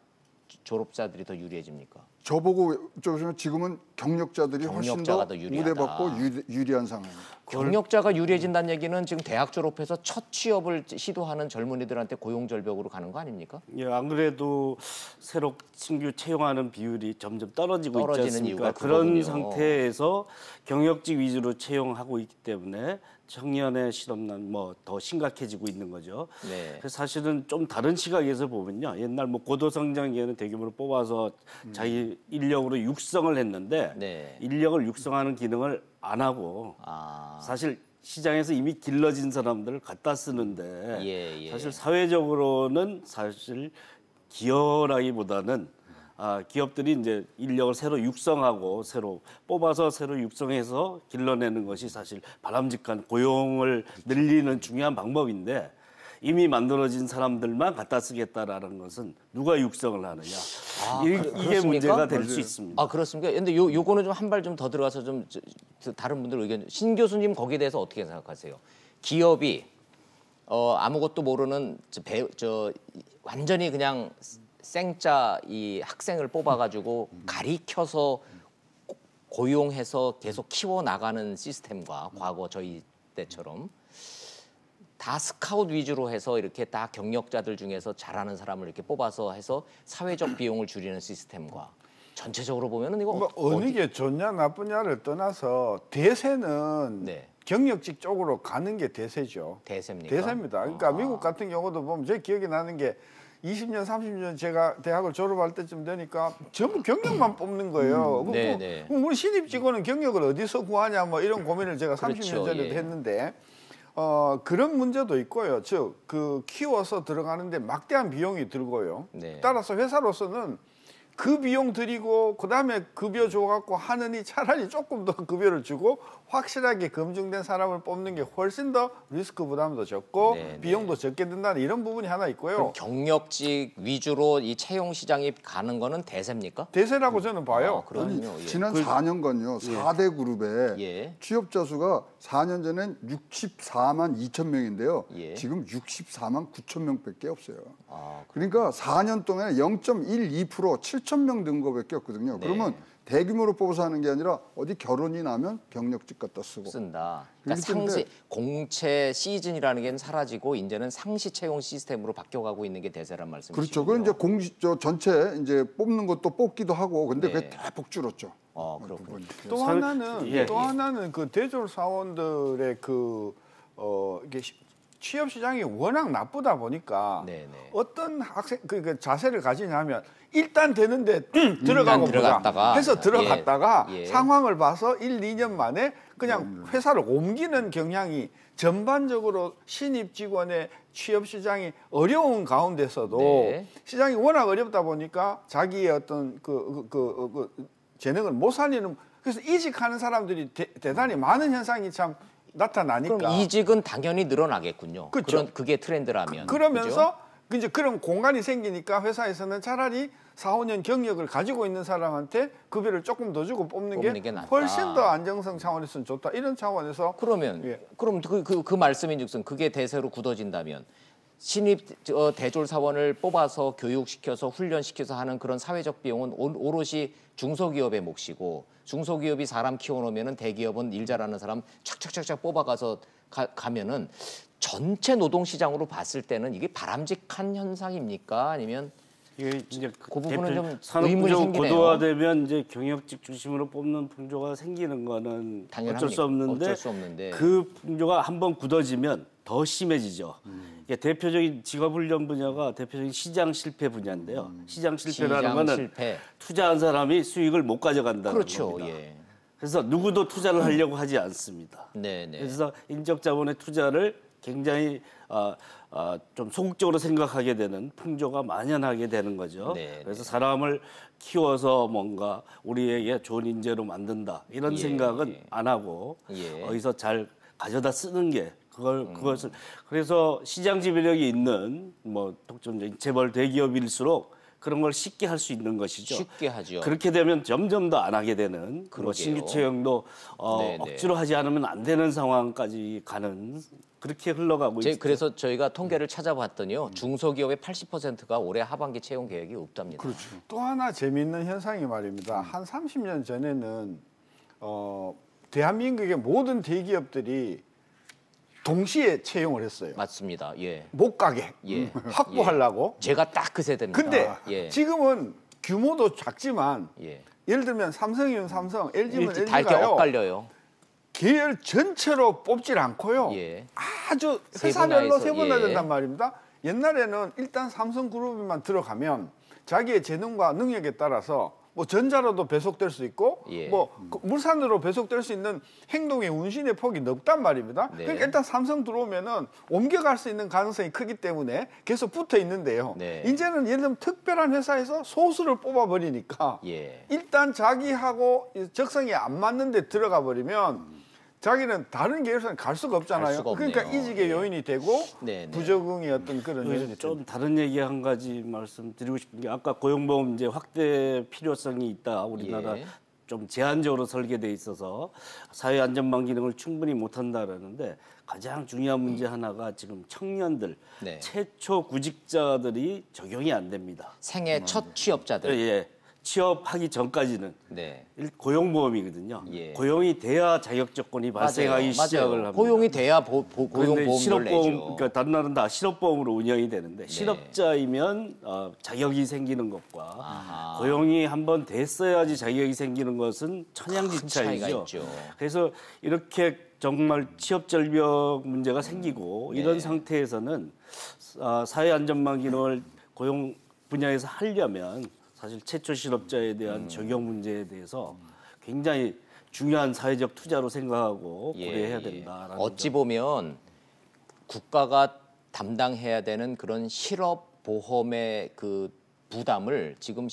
졸업자들이 더 유리해집니까? 저보고 지금은 경력자들이 훨씬 더 우대받고 유리한 상황입니다. 경력자가 유리해진다는 얘기는 지금 대학 졸업해서 첫 취업을 시도하는 젊은이들한테 고용 절벽으로 가는 거 아닙니까? 안 그래도 새로 신규 채용하는 비율이 점점 떨어지고 있지 않습니까? 이유가 그런 그거군요. 상태에서 경력직 위주로 채용하고 있기 때문에 청년의 실업난 뭐 더 심각해지고 있는 거죠. 그래서 사실은 좀 다른 시각에서 보면요. 옛날 뭐 고도성장기에는 대규모로 뽑아서 자기 인력으로 육성을 했는데 인력을 육성하는 기능을 안 하고 사실 시장에서 이미 길러진 사람들을 갖다 쓰는데 사실 사회적으로는 사실 기여라기보다는 기업들이 이제 인력을 새로 육성하고 새로 뽑아서 새로 육성해서 길러내는 것이 사실 바람직한 고용을 늘리는 중요한 방법인데 이미 만들어진 사람들만 갖다 쓰겠다라는 것은 누가 육성을 하느냐. 이게 문제가 될 수 있습니다. 아, 그렇습니까? 근데 요거는 좀 한 발 좀 더 들어가서 좀 다른 분들 의견, 신 교수님 거기에 대해서 어떻게 생각하세요? 기업이 아무것도 모르는 완전히 그냥 생짜 이 학생을 뽑아가지고 가리켜서 고용해서 계속 키워 나가는 시스템과 과거 저희 때처럼 다 스카웃 위주로 해서 이렇게 다 경력자들 중에서 잘하는 사람을 이렇게 뽑아서 해서 사회적 비용을 줄이는 시스템과 전체적으로 보면은 이거 어느 게 좋냐 나쁘냐를 떠나서 대세는 경력직 쪽으로 가는 게 대세죠. 대세입니까? 대세입니다. 그러니까 미국 같은 경우도 보면 제 기억이 나는 게 20년, 30년 제가 대학을 졸업할 때쯤 되니까 전부 경력만 뽑는 거예요. 그럼 우리 신입 직원은 경력을 어디서 구하냐 뭐 이런 고민을 제가 30년 전에도 했는데 그런 문제도 있고요. 즉, 키워서 들어가는데 막대한 비용이 들고요. 따라서 회사로서는 그 비용 들이고 그다음에 급여 줘갖고 하느니 차라리 조금 더 급여를 주고 확실하게 검증된 사람을 뽑는 게 훨씬 더 리스크 부담도 적고 비용도 적게 든다는 이런 부분이 하나 있고요. 경력직 위주로 이 채용 시장이 가는 거는 대세입니까? 대세라고 저는 봐요. 아니, 지난 4년간요. 4대 그룹에 취업자 수가 4년 전엔 64만 2천 명인데요. 지금 64만 9천 명밖에 없어요. 그러니까 4년 동안에 0.12% 7천 명 든 거밖에 없거든요. 그러면 대규모로 뽑아서 하는 게 아니라 어디 결혼이 나면 경력직 갖다 쓰고 쓴다. 그러니까 공채 시즌이라는 게 사라지고 이제는 상시 채용 시스템으로 바뀌어가고 있는 게 대세란 말씀이시죠? 그렇죠. 그건 이제 전체 이제 뽑는 것도 뽑기도 하고, 근데 그게 대폭 줄었죠. 그렇군요. 또 하나는 그 대졸 사원들의 이게 취업 시장이 워낙 나쁘다 보니까 어떤 학생 그 자세를 가지냐면 일단 되는데 들어가고 보자 해서 들어갔다가 상황을 봐서 1, 2년 만에 그냥 회사를 옮기는 경향이 전반적으로 신입 직원의 취업 시장이 어려운 가운데서도 시장이 워낙 어렵다 보니까 자기의 어떤 재능을 못 살리는, 그래서 이직하는 사람들이 대단히 많은 현상이 참 나타나니까. 그럼 이직은 당연히 늘어나겠군요. 그렇죠. 그게 트렌드라면. 그러면서 이제 그런 공간이 생기니까 회사에서는 차라리 4, 5년 경력을 가지고 있는 사람한테 급여를 조금 더 주고 뽑는 게 훨씬 더 안정성 차원에서는 좋다. 이런 차원에서 그럼 그 말씀인즉슨 그게 대세로 굳어진다면 신입 대졸 사원을 뽑아서 교육시켜서 훈련시켜서 하는 그런 사회적 비용은 오롯이 중소기업의 몫이고, 중소기업이 사람 키워놓으면은 대기업은 일 잘하는 사람 착착착착 뽑아가서 가면은 전체 노동시장으로 봤을 때는 이게 바람직한 현상입니까? 아니면 이게 이제 그 부분은 좀 산업구조 고도화되면 이제 경력직 중심으로 뽑는 풍조가 생기는 거는 어쩔 수 없는데 그 풍조가 한번 굳어지면 더 심해지죠. 대표적인 직업훈련 분야가 대표적인 시장 실패 분야인데요. 시장 실패라는 거는 투자한 사람이 수익을 못 가져간다는 겁니다. 그래서 누구도 투자를 하려고 하지 않습니다. 그래서 인적 자본의 투자를 굉장히 좀 소극적으로 생각하게 되는 풍조가 만연하게 되는 거죠. 그래서 사람을 키워서 뭔가 우리에게 좋은 인재로 만든다 이런 생각은 안 하고 어디서 잘 가져다 쓰는 게 그것을 그래서 시장 지배력이 있는 뭐 독점적인 재벌 대기업일수록 그런 걸 쉽게 할 수 있는 것이죠. 쉽게 하죠. 그렇게 되면 점점 더 안 하게 되는 신규 채용도 억지로 하지 않으면 안 되는 상황까지 가는, 그렇게 흘러가고 있죠. 그래서 저희가 통계를 찾아봤더니요. 중소기업의 80%가 올해 하반기 채용 계획이 없답니다. 그렇죠. 또 하나 재미있는 현상이 말입니다. 한 30년 전에는 대한민국의 모든 대기업들이 동시에 채용을 했어요. 맞습니다. 못 가게 확보하려고. 제가 딱 그 세대입니다. 근데 지금은 규모도 작지만 예를 들면 삼성이면 삼성, LG면 LG가요. 엇갈려요. 계열 전체로 뽑질 않고요. 아주 회사별로 세분화된단 말입니다. 옛날에는 일단 삼성그룹에만 들어가면 자기의 재능과 능력에 따라서 뭐 전자로도 배속될 수 있고 뭐 물산으로 배속될 수 있는 행동의 운신의 폭이 넓단 말입니다. 그러니까 일단 삼성 들어오면은 옮겨갈 수 있는 가능성이 크기 때문에 계속 붙어 있는데요. 이제는 예를 들면 특별한 회사에서 소수를 뽑아버리니까 일단 자기하고 적성이 안 맞는 데 들어가 버리면 자기는 다른 계열사는 갈 수가 없잖아요. 그러니까 이직의 요인이 되고 부적응의 어떤 그런 요인이 좀 다른 얘기 한 가지 말씀드리고 싶은 게 아까 고용보험 이제 확대 필요성이 있다. 우리나라 좀 제한적으로 설계돼 있어서 사회 안전망 기능을 충분히 못한다라는데 가장 중요한 문제 하나가 지금 청년들 최초 구직자들이 적용이 안 됩니다. 생애 첫 취업자들. 취업하기 전까지는 고용보험이거든요. 고용이 돼야 자격 조건이 발생하기 시작을 합니다. 고용이 돼야 고용보험을 내죠. 그러니까 다른 나라는 다 실업보험으로 운영이 되는데 실업자이면 자격이 생기는 것과 고용이 한번 됐어야지 자격이 생기는 것은 천양지차이죠. 그래서 이렇게 정말 취업 절벽 문제가 생기고 이런 상태에서는 사회 안전망 기능을 고용 분야에서 하려면 사실 최초 실업자에 대한 적용 문제에 대해서 굉장히 중요한 사회적 투자로 생각하고 고려해야 된다라는 어찌 보면 국가가 담당해야 되는 그런 실업보험의 그 부담을 지금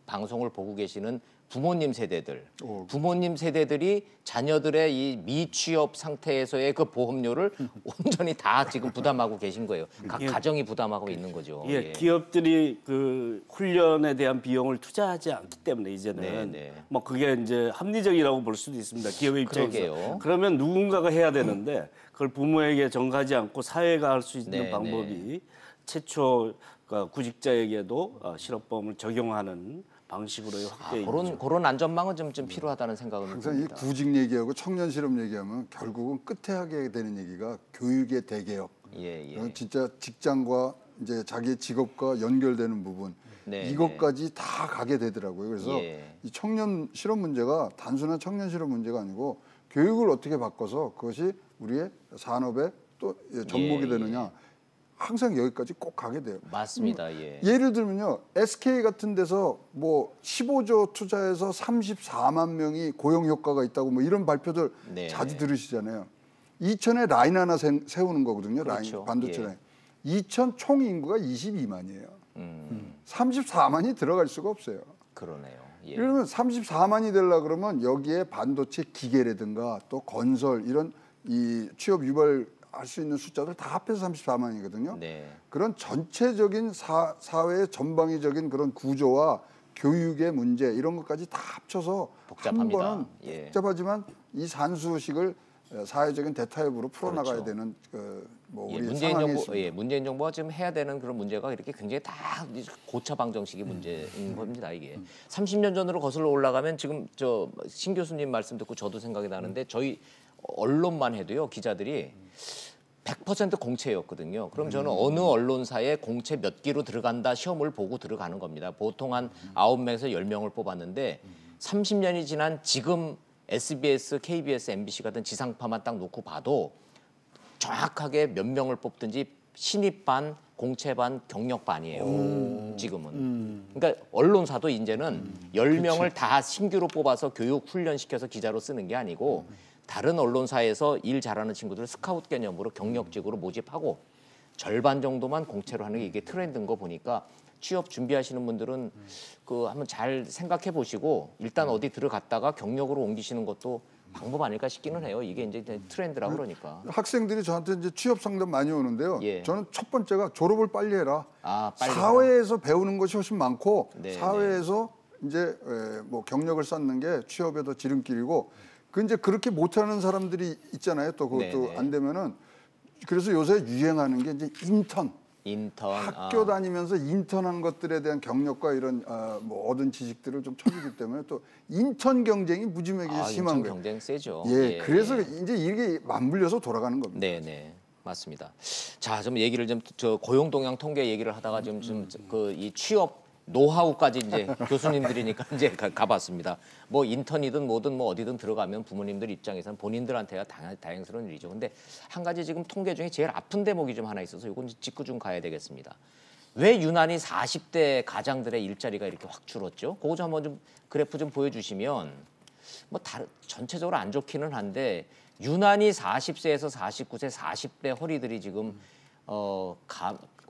방송을 보고 계시는 부모님 세대들이 자녀들의 이 미취업 상태에서의 그 보험료를 온전히 다 지금 부담하고 계신 거예요. 각 가정이 부담하고 있는 거죠. 기업들이 그 훈련에 대한 비용을 투자하지 않기 때문에 이제는 뭐 그게 이제 합리적이라고 볼 수도 있습니다. 기업의 입장에서. 그러면 누군가가 해야 되는데 그걸 부모에게 전가하지 않고 사회가 할 수 있는 방법이 최초 구직자에게도 실업보험을 적용하는 방식으로의 확대. 그런 안전망은 좀 필요하다는 생각은 항상 듭니다. 이 구직 얘기하고 청년 실업 얘기하면 결국은 끝에 하게 되는 얘기가 교육의 대개혁. 진짜 직장과 이제 자기의 직업과 연결되는 부분. 이것까지 다 가게 되더라고요. 그래서 이 청년 실업 문제가 단순한 청년 실업 문제가 아니고 교육을 어떻게 바꿔서 그것이 우리의 산업의 또 접목이 되느냐. 항상 여기까지 꼭 가게 돼요. 맞습니다. 예를 들면요. SK 같은 데서 뭐 15조 투자해서 34만 명이 고용 효과가 있다고 뭐 이런 발표들 자주 들으시잖아요. 이천에 라인 하나 세우는 거거든요. 라인, 반도체 라인. 이천 총 인구가 22만이에요. 34만이 들어갈 수가 없어요. 그러네요. 그러면 34만이 되려고 그러면 여기에 반도체 기계라든가 또 건설 이런 이 취업 유발 할 수 있는 숫자들 다 합해서 34만이거든요. 그런 전체적인 사회의 전방위적인 그런 구조와 교육의 문제 이런 것까지 다 합쳐서 복잡합니다. 한 번은 복잡하지만 이 산수식을 사회적인 대타협으로 풀어나가야 되는 뭐 우리 상황이 있습니다. 문재인 정부가 지금 해야 되는 그런 문제가 이렇게 굉장히 다 고차 방정식의 문제인 겁니다. 이게 30년 전으로 거슬러 올라가면 지금 신 교수님 말씀 듣고 저도 생각이 나는데 저희 언론만 해도요 기자들이 100% 공채였거든요. 그럼 저는 어느 언론사에 공채 몇 기로 들어간다 시험을 보고 들어가는 겁니다. 보통 한 9명에서 10명을 뽑았는데 30년이 지난 지금 SBS, KBS, MBC 같은 지상파만 딱 놓고 봐도 정확하게 몇 명을 뽑든지 신입반, 공채반, 경력반이에요. 지금은. 그러니까 언론사도 이제는 10명을 다 신규로 뽑아서 교육 훈련시켜서 기자로 쓰는 게 아니고 다른 언론사에서 일 잘하는 친구들을 스카우트 개념으로 경력직으로 모집하고 절반 정도만 공채로 하는 게 이게 트렌드인 거 보니까 취업 준비하시는 분들은 한번 잘 생각해 보시고 일단 어디 들어갔다가 경력으로 옮기시는 것도 방법 아닐까 싶기는 해요. 이게 이제 트렌드라 그러니까. 학생들이 저한테 이제 취업 상담 많이 오는데요. 저는 첫 번째가 졸업을 빨리 해라. 빨리 사회에서 배우는 것이 훨씬 많고 사회에서 이제 뭐 경력을 쌓는 게 취업의 더 지름길이고 이제 그렇게 못하는 사람들이 있잖아요. 또 그것도 안 되면은 그래서 요새 유행하는 게 이제 인턴. 학교 다니면서 인턴한 것들에 대한 경력과 이런 뭐 얻은 지식들을 좀 쳐주기 때문에 또 인턴 경쟁이 무지하게 심한 거예요. 인턴 경쟁 세죠. 그래서 이제 이게 맞물려서 돌아가는 겁니다. 맞습니다. 자, 좀 얘기를 고용 동향 통계 얘기를 하다가 좀 이 취업 노하우까지 이제 교수님들이니까 이제 가봤습니다. 뭐 인턴이든 뭐든 뭐 어디든 들어가면 부모님들 입장에서는 본인들한테가 다행스러운 일이죠. 근데 한 가지 지금 통계 중에 제일 아픈 대목이 좀 하나 있어서 이건 짚고 좀 가야 되겠습니다. 왜 유난히 40대 가장들의 일자리가 이렇게 확 줄었죠? 그거 좀 한번 좀 그래프 좀 보여주시면 뭐 전체적으로 안 좋기는 한데 유난히 40세에서 49세, 40대 허리들이 지금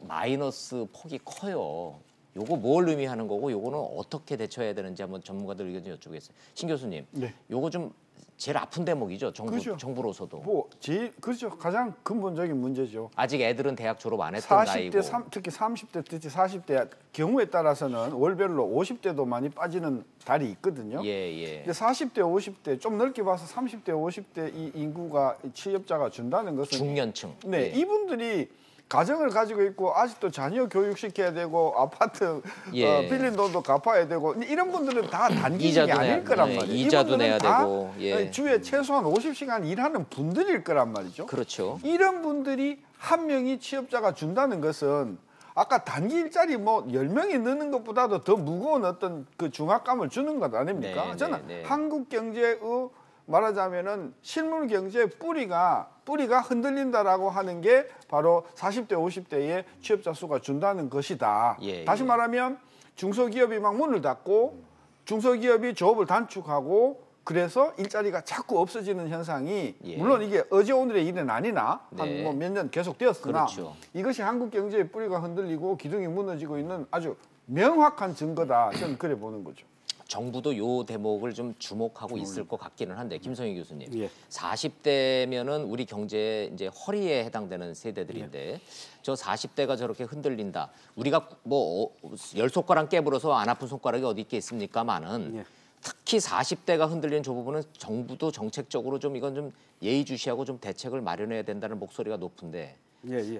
마이너스 폭이 커요. 요거 뭘 의미하는 거고 요거는 어떻게 대처해야 되는지 한번 전문가들 의견 좀 여쭈겠어요. 신 교수님, 네. 요거 좀 제일 아픈 대목이죠. 그렇죠. 정부로서도. 뭐 그렇죠. 가장 근본적인 문제죠. 아직 애들은 대학 졸업 안 했던 40대, 나이고. 특히 30대, 특히 40대 경우에 따라서는 월별로 50대도 많이 빠지는 달이 있거든요. 예. 근데 40대, 50대 좀 넓게 봐서 30대, 50대 이 인구가 취업자가 준다는 것은 중년층. 네, 이분들이 가정을 가지고 있고 아직도 자녀 교육시켜야 되고 아파트 빌린 돈도 갚아야 되고 이런 분들은 다 단기직이 아닐 거란 말이에요. 이자도 내야 되고 주에 최소한 50시간 일하는 분들일 거란 말이죠. 그렇죠. 이런 분들이 한 명이 취업자가 준다는 것은 아까 단기 일자리 뭐 10명이 느는 것보다도 더 무거운 어떤 그 중압감을 주는 것 아닙니까? 저는 한국 경제의 말하자면은 실물 경제의 뿌리가 흔들린다라고 하는 게 바로 40대, 50대의 취업자 수가 준다는 것이다. 다시 말하면 중소기업이 막 문을 닫고 중소기업이 조업을 단축하고 그래서 일자리가 자꾸 없어지는 현상이 물론 이게 어제 오늘의 일은 아니나 한 뭐 몇 년 계속 되었으나 그렇죠. 이것이 한국 경제의 뿌리가 흔들리고 기둥이 무너지고 있는 아주 명확한 증거다. 저는 그래 보는 거죠. 정부도 요 대목을 좀 주목하고 있을 것 같기는 한데 김성희 교수님, 40대면은 우리 경제의 이제 허리에 해당되는 세대들인데 저 40대가 저렇게 흔들린다. 우리가 뭐 10손가락 깨물어서 안 아픈 손가락이 어디 있겠습니까마는 특히 40대가 흔들리는 저 부분은 정부도 정책적으로 좀 이건 좀 예의주시하고 좀 대책을 마련해야 된다는 목소리가 높은데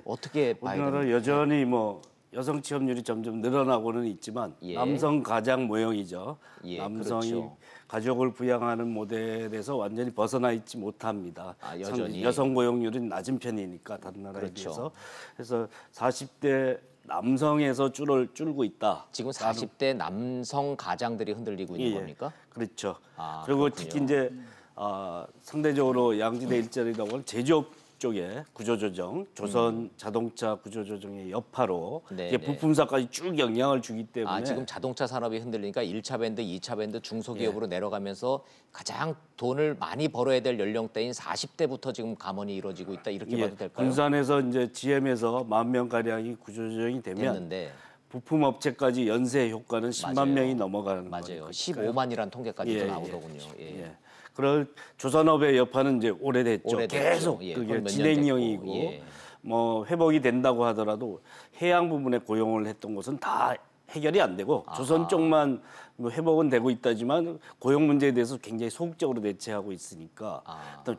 어떻게 봐야 됩니까? 우리나라 여전히 뭐 여성 취업률이 점점 늘어나고는 있지만 남성 가장 모형이죠. 남성이 그렇죠. 가족을 부양하는 모델에서 완전히 벗어나 있지 못합니다. 여전히 여성 고용률은 낮은 편이니까 다른 나라에 비해서. 그래서 40대 남성에서 줄고 있다. 지금 40대 남성 가장들이 흔들리고 있는 겁니까? 그렇죠. 그리고 그렇군요. 특히 이제 상대적으로 양질의 일자리라고 하는 제조업 쪽에 구조조정, 조선 자동차 구조조정의 여파로 부품사까지 쭉 영향을 주기 때문에 지금 자동차 산업이 흔들리니까 1차 밴드, 2차 밴드 중소기업으로 내려가면서 가장 돈을 많이 벌어야 될 연령대인 40대부터 지금 감원이 이루어지고 있다 이렇게 봐도 될까요? 군산에서 이제 GM에서 10,000명 가량이 구조조정이 되면 됐는데. 부품 업체까지 연쇄 효과는 10만 명이 넘어가는 거예요. 15만이라는 통계까지도 나오더군요. 그럴 조선업의 여파는 이제 오래됐죠. 계속 그게 진행형이고 뭐 회복이 된다고 하더라도 해양 부분에 고용을 했던 것은 다 해결이 안 되고 조선 쪽만 뭐 회복은 되고 있다지만 고용 문제에 대해서 굉장히 소극적으로 대처하고 있으니까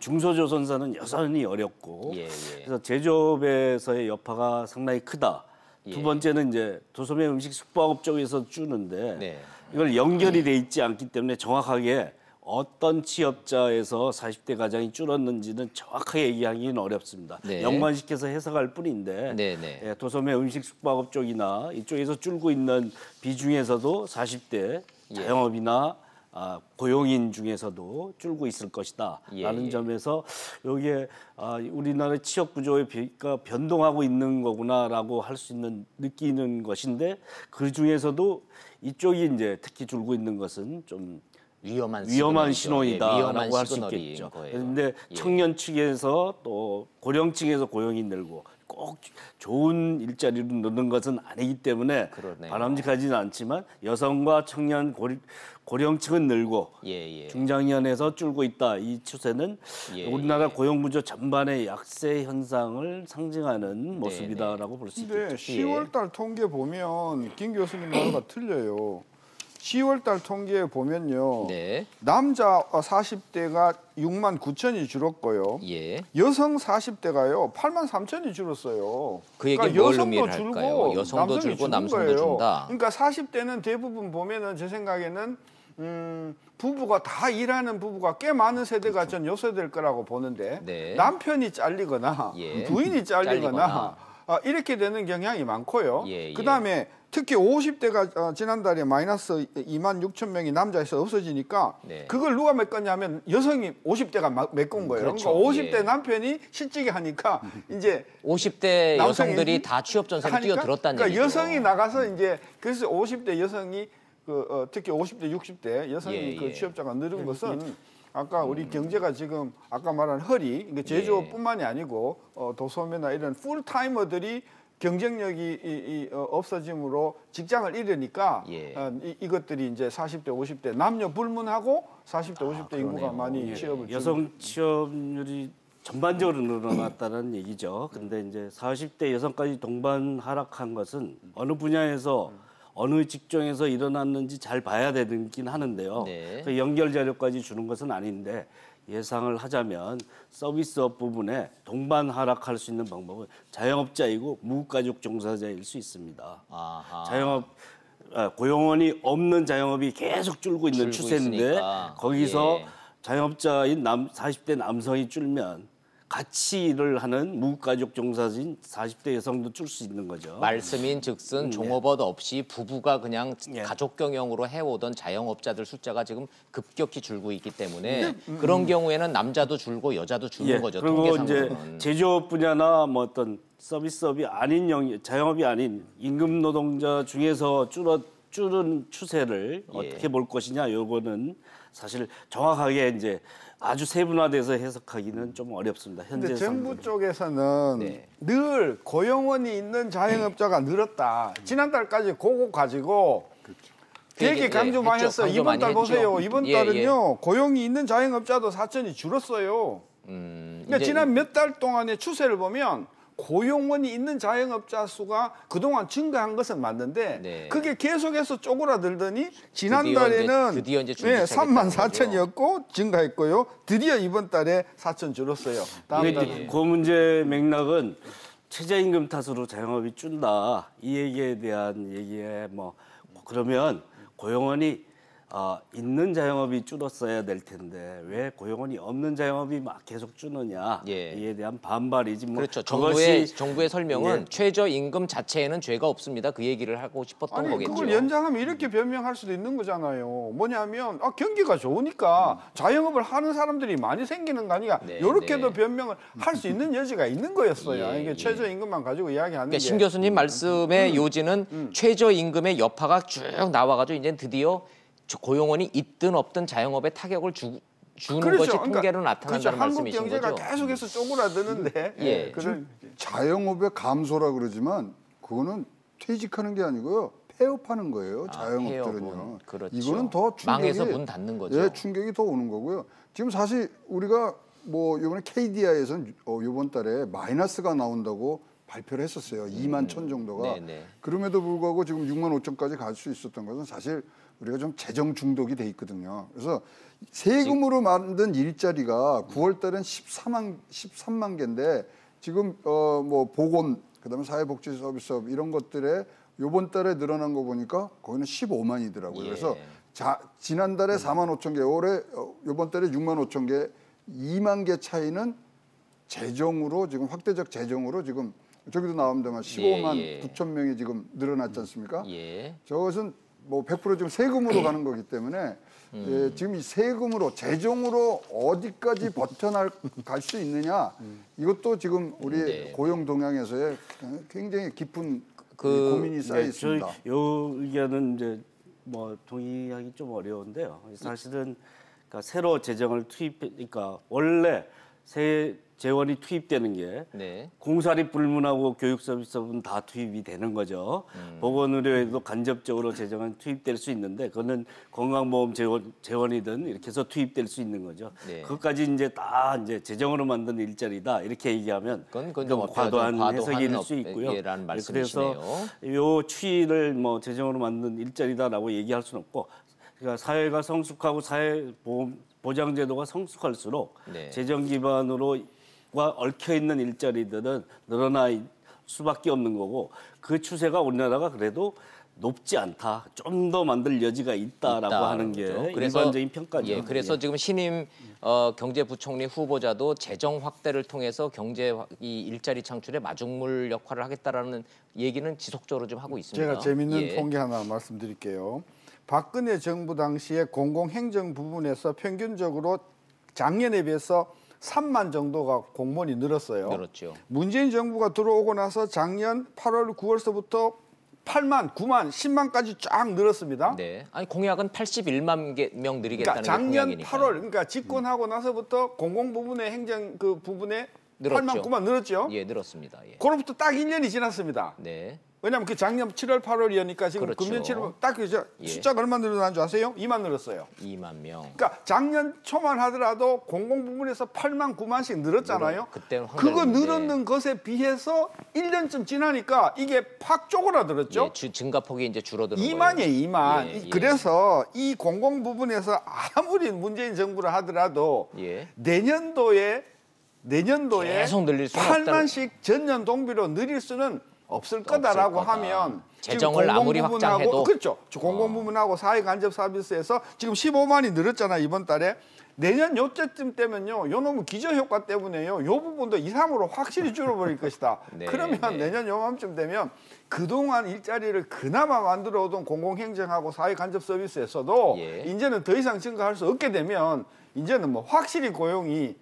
중소조선사는 여전히 어렵고 그래서 제조업에서의 여파가 상당히 크다. 두 번째는 이제 도소매 음식 숙박업 쪽에서 주는데 이걸 연결이 돼 있지 않기 때문에 정확하게 어떤 취업자에서 40대 가장이 줄었는지는 정확하게 얘기하기는 어렵습니다. 연관시켜서 해석할 뿐인데 도소매 음식 숙박업 쪽이나 이쪽에서 줄고 있는 비중에서도 40대 자영업이나 고용인 중에서도 줄고 있을 것이다 라는 점에서 여기에 우리나라의 취업 구조의 변동하고 있는 거구나라고 할 수 있는 느끼는 것인데 그 중에서도 이쪽이 이제 특히 줄고 있는 것은 좀 위험한 신호이다라고 할 수 있겠죠. 그런데 청년 측에서 또 고령층에서 고용이 늘고 꼭 좋은 일자리로 넣는 것은 아니기 때문에 바람직하지는 않지만 여성과 청년 고령층은 늘고 중장년에서 줄고 있다. 이 추세는 우리나라 고용구조 전반의 약세 현상을 상징하는 모습이다라고 볼 수 있겠죠. 근데 10월달 통계 보면 김 교수님 말과 틀려요. 10월달 통계에 보면요. 남자 40대가 6만 9천이 줄었고요. 여성 40대가요. 8만 3천이 줄었어요. 그 얘기 그러니까 뭘 의미할까요? 여성도 줄고 남성도 준다. 그러니까 40대는 대부분 보면은 제 생각에는 부부가 다 일하는 부부가 꽤 많은 세대가 전 요소될 거라고 보는데 남편이 잘리거나 부인이 잘리거나 이렇게 되는 경향이 많고요. 그다음에 특히 50대가 지난달에 마이너스 26,000명이 남자에서 없어지니까 그걸 누가 메꿨냐면 여성이 50대가 메꾼 거예요. 그렇죠. 그러니까 50대 남편이 실직이 하니까 이제 50대 여성들이 다 취업 전선에 뛰어들었다는 그러니까 얘기죠. 여성이 나가서 이제 그래서 50대 여성이 특히 50대 60대 여성이 그 취업자가 늘은 것은 아까 우리 경제가 지금 아까 말한 허리, 제조업뿐만이 아니고 도소매나 이런 풀타이머들이 경쟁력이 없어짐으로 직장을 잃으니까 이것들이 이제 40대, 50대 남녀 불문하고 40대, 50대 인구가 많이 취업을 여성 취업률이 전반적으로 늘어났다는 얘기죠. 근데 이제 40대 여성까지 동반 하락한 것은 어느 분야에서 어느 직종에서 일어났는지 잘 봐야 되긴 하는데요. 그 연결 자료까지 주는 것은 아닌데 예상을 하자면 서비스업 부분에 동반 하락할 수 있는 방법은 자영업자이고 무가족 종사자일 수 있습니다. 고용원이 없는 자영업이 계속 줄고 있는 추세인데 있으니까. 거기서 자영업자인 40대 남성이 줄면 같이 일을 하는 무가족 종사진 40대 여성도 줄 수 있는 거죠. 말씀인 즉슨 종업원 없이 부부가 그냥 가족 경영으로 해오던 자영업자들 숫자가 지금 급격히 줄고 있기 때문에 그런 경우에는 남자도 줄고 여자도 줄는 거죠. 그리고 이제 제조업 분야나 뭐 어떤 서비스업이 아닌 자영업이 아닌 임금 노동자 중에서 줄은 추세를 어떻게 볼 것이냐, 요거는 사실 정확하게 이제 아주 세분화돼서 해석하기는 좀 어렵습니다. 현재 정부 쪽에서는 늘 고용원이 있는 자영업자가 늘었다. 지난달까지 그거 가지고 되게 강조 많이 했어요. 이번 달 보세요. 이번 달은요 고용이 있는 자영업자도 4천이 줄었어요. 그러니까 지난 몇 달 동안의 추세를 보면 고용원이 있는 자영업자 수가 그동안 증가한 것은 맞는데 그게 계속해서 쪼그라들더니 지난달에는 드디어 이제 3만 4천이었고 증가했고요. 드디어 이번 달에 4천 줄었어요. 그 문제 맥락은 최저임금 탓으로 자영업이 준다. 이 얘기에 대한 얘기에 뭐 그러면 고용원이 있는 자영업이 줄었어야 될 텐데 왜 고용원이 없는 자영업이 막 계속 주느냐 이에 대한 반발이지 뭐. 그렇죠. 정부의 설명은 최저임금 자체에는 죄가 없습니다. 그 얘기를 하고 싶었던 거겠죠. 그걸 연장하면 이렇게 변명할 수도 있는 거잖아요. 뭐냐면 경기가 좋으니까 자영업을 하는 사람들이 많이 생기는 거 아니야. 이렇게도 변명을 할 수 있는 여지가 있는 거였어요. 이게 최저임금만 가지고 이야기하는 게. 신 교수님 말씀의 요지는 최저임금의 여파가 쭉 나와가지고 이제 드디어 고용원이 있든 없든 자영업에 타격을 주는 것이 통계로 나타난다는 말씀이신 거죠. 한국 경제가 계속해서 쪼그라드는데 자영업의 감소라 그러지만 그거는 퇴직하는 게 아니고요. 폐업하는 거예요. 자영업들은요. 그렇죠. 이거는 더 충격이 망해서 문 닫는 거죠. 충격이 더 오는 거고요. 지금 사실 우리가 뭐 이번에 KDI에서는 이번 달에 마이너스가 나온다고 발표를 했었어요. 2만 천 정도가. 그럼에도 불구하고 지금 6만 5천까지 갈 수 있었던 것은 사실 우리가 좀 재정 중독이 돼 있거든요. 그래서 세금으로 만든 일자리가 9월 달엔 13만 개인데 지금 뭐 보건 그다음에 사회복지 서비스업 이런 것들에 이번 달에 늘어난 거 보니까 거기는 15만이더라고요. 그래서 지난달에 4만 5천 개, 올해 이번 달에 6만 5천 개, 2만 개 차이는 재정으로 지금 확대적 재정으로 지금 저기도 나옵니다만 15만 9천 명이 지금 늘어났지 않습니까? 저것은 뭐 100% 지금 세금으로 가는 거기 때문에 지금 이 세금으로 재정으로 어디까지 버텨갈 수 있느냐 이것도 지금 우리 고용 동향에서의 굉장히 깊은 고민이 쌓여 있습니다. 이 의견은 이제 뭐 동의하기 좀 어려운데요. 사실은 그러니까 새로 재정을 그러니까 원래 새 재원이 투입되는 게 공사리 불문하고 교육 서비스업은 다 투입이 되는 거죠. 보건의료에도 간접적으로 재정은 투입될 수 있는데 그거는 건강보험 재원이든 이렇게 해서 투입될 수 있는 거죠. 그것까지 이제 다 이제 재정으로 만든 일자리다 이렇게 얘기하면 그건 좀 과도한 해석일 수 있고요. 그래서 요 추이를 뭐 재정으로 만든 일자리다라고 얘기할 수는 없고, 그러니까 사회가 성숙하고 보장제도가 성숙할수록 재정 기반으로 얽혀 있는 일자리들은 늘어날 수밖에 없는 거고, 그 추세가 우리나라가 그래도 높지 않다. 좀 더 만들 여지가 있다라고 하는 게 그래서, 일반적인 평가죠. 예, 그래서 지금 신임 경제부총리 후보자도 재정 확대를 통해서 이 일자리 창출에 마중물 역할을 하겠다라는 얘기는 지속적으로 좀 하고 있습니다. 제가 재밌는 통계 하나 말씀드릴게요. 박근혜 정부 당시에 공공행정 부분에서 평균적으로 작년에 비해서 3만 정도가 공무원이 늘었어요. 늘었죠. 문재인 정부가 들어오고 나서 작년 8월, 9월서부터 8만, 9만, 10만까지 쫙 늘었습니다. 네. 아니 공약은 81만 명 늘리겠다는 그러니까 작년 공약이니까. 8월, 그러니까 집권하고 나서부터 공공 부분의 행정 그 부분에 늘었죠. 8만, 9만 늘었죠. 예, 늘었습니다. 예. 그로부터 딱 1년이 지났습니다. 네. 왜냐하면 그 작년 7월, 8월이니까 지금 그렇죠. 금년 7월 딱 그죠. 예. 숫자가 얼마 늘어난 줄 아세요? 2만 늘었어요. 2만 명. 그러니까 작년 초만 하더라도 공공 부문에서 8만, 9만씩 늘었잖아요. 그때는 그거 늘었는 것에 비해서 1년쯤 지나니까 이게 팍 쪼그라들었죠. 예, 증가폭이 이제 줄어드는 2만이에요, 거예요. 2만. 예, 예. 그래서 이 공공 부분에서 아무리 문재인 정부를 하더라도 예. 내년도에 계속 늘릴 수는 8만씩 전년 동비로 늘릴 수는 없을 거다라고 하면 재정을 아무리 확장해도 그렇죠. 공공 부문하고 사회 간접 서비스에서 지금 15만이 늘었잖아 이번 달에. 내년 요때쯤 되면요, 요 놈의 기저 효과 때문에요, 요 부분도 2, 3으로 확실히 줄어버릴 것이다. 네, 그러면 네. 내년 요맘쯤 되면 그동안 일자리를 그나마 만들어 오던 공공행정하고 사회 간접 서비스에서도 예. 이제는 더 이상 증가할 수 없게 되면 이제는 뭐 확실히 고용이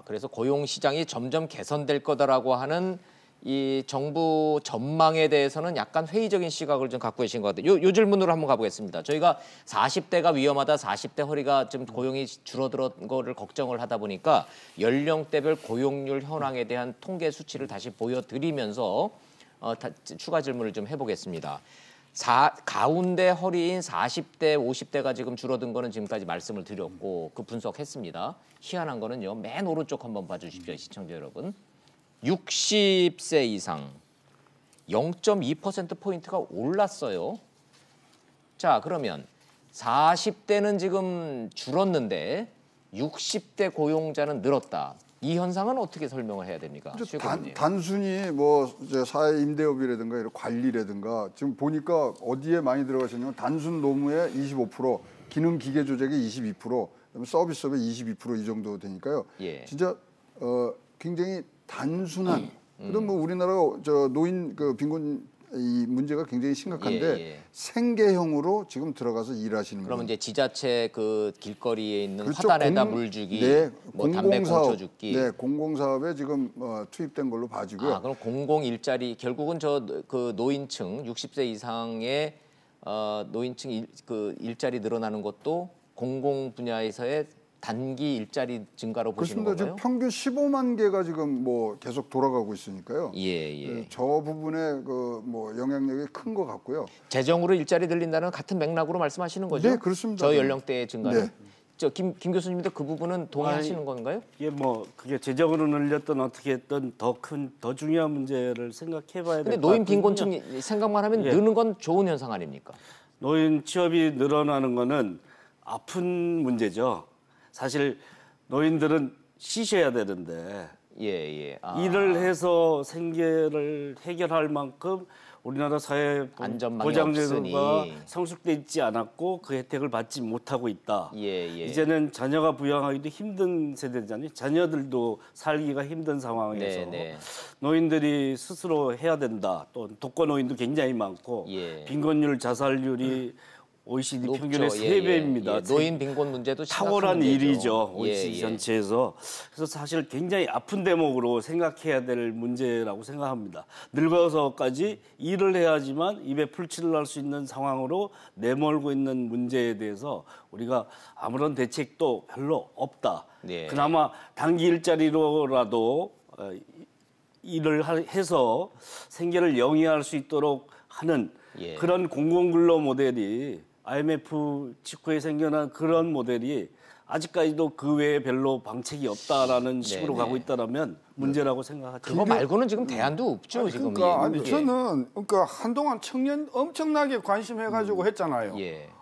그래서 고용 시장이 점점 개선될 거다라고 하는 이 정부 전망에 대해서는 약간 회의적인 시각을 좀 갖고 계신 것 같아요. 요 질문으로 한번 가보겠습니다. 저희가 40대가 위험하다, 40대 허리가 좀 고용이 줄어든 거를 걱정을 하다 보니까 연령대별 고용률 현황에 대한 통계 수치를 다시 보여드리면서 추가 질문을 좀 해보겠습니다. 가운데 허리인 40대, 50대가 지금 줄어든 거는 지금까지 말씀을 드렸고 그 분석했습니다. 희한한 거는요, 맨 오른쪽 한번 봐주십시오, 시청자 여러분. 60세 이상 0.2%포인트가 올랐어요. 자, 그러면 40대는 지금 줄었는데 60대 고용자는 늘었다. 이 현상은 어떻게 설명을 해야 됩니까? 단순히 뭐 이제 사회 임대업이라든가 이런 관리라든가 지금 보니까 어디에 많이 들어가셨냐면 단순 노무에 25%, 기능 기계 조작에 22%, 그다음에 서비스업에 22% 이 정도 되니까요. 예. 진짜 굉장히 단순한 그럼 뭐 우리나라 노인 그 빈곤 이 문제가 굉장히 심각한데 생계형으로 지금 들어가서 일하시는 그러면 분. 이제 지자체 그 길거리에 있는 그렇죠. 화단에다 물 주기, 뭐 담배 꽁초 줍기. 네, 공공사업에 지금 투입된 걸로 봐지고요. 그럼 공공 일자리 결국은 그 노인층 60세 이상의 노인층 그 일자리 늘어나는 것도 공공 분야에서의 단기 일자리 증가로 보시는 그렇습니다. 건가요? 지금 평균 15만 개가 지금 뭐 계속 돌아가고 있으니까요. 예. 저 부분에 그 뭐 영향력이 큰 것 같고요. 재정으로 일자리 늘린다는 같은 맥락으로 말씀하시는 거죠? 네, 그렇습니다. 저 연령대의 증가는. 네. 김 교수님도 그 부분은 동의하시는 건가요? 이게 뭐 그게 재정으로 늘렸든 어떻게 했든 더 중요한 문제를 생각해봐야 될 것 같아요. 근데 노인 빈곤층 생각만 하면 느는 건 좋은 현상 아닙니까? 노인 취업이 늘어나는 거는 아픈 문제죠. 사실 노인들은 쉬셔야 되는데 일을 해서 생계를 해결할 만큼 우리나라 사회 보장제도가 성숙돼 있지 않았고 그 혜택을 받지 못하고 있다. 이제는 자녀가 부양하기도 힘든 세대잖아요. 자녀들도 살기가 힘든 상황에서 노인들이 스스로 해야 된다. 또 독거노인도 굉장히 많고 빈곤율, 자살률이 OECD 높죠. 평균의 3배입니다. 노인 빈곤 문제도 탁월한 일이죠. OECD 전체에서. 그래서 사실 굉장히 아픈 대목으로 생각해야 될 문제라고 생각합니다. 늙어서까지 일을 해야지만 입에 풀칠을 할 수 있는 상황으로 내몰고 있는 문제에 대해서 우리가 아무런 대책도 별로 없다. 그나마 단기 일자리로라도 일을 해서 생계를 영위할 수 있도록 하는 그런 공공근로 모델이 IMF 직후에 생겨난 그런 모델이 아직까지도 그 외에 별로 방책이 없다라는 식으로 가고 있다면 문제라고 생각하죠. 그거 말고는 지금 대안도 없죠. 지금. 저는 한동안 청년 엄청나게 관심해가지고 했잖아요.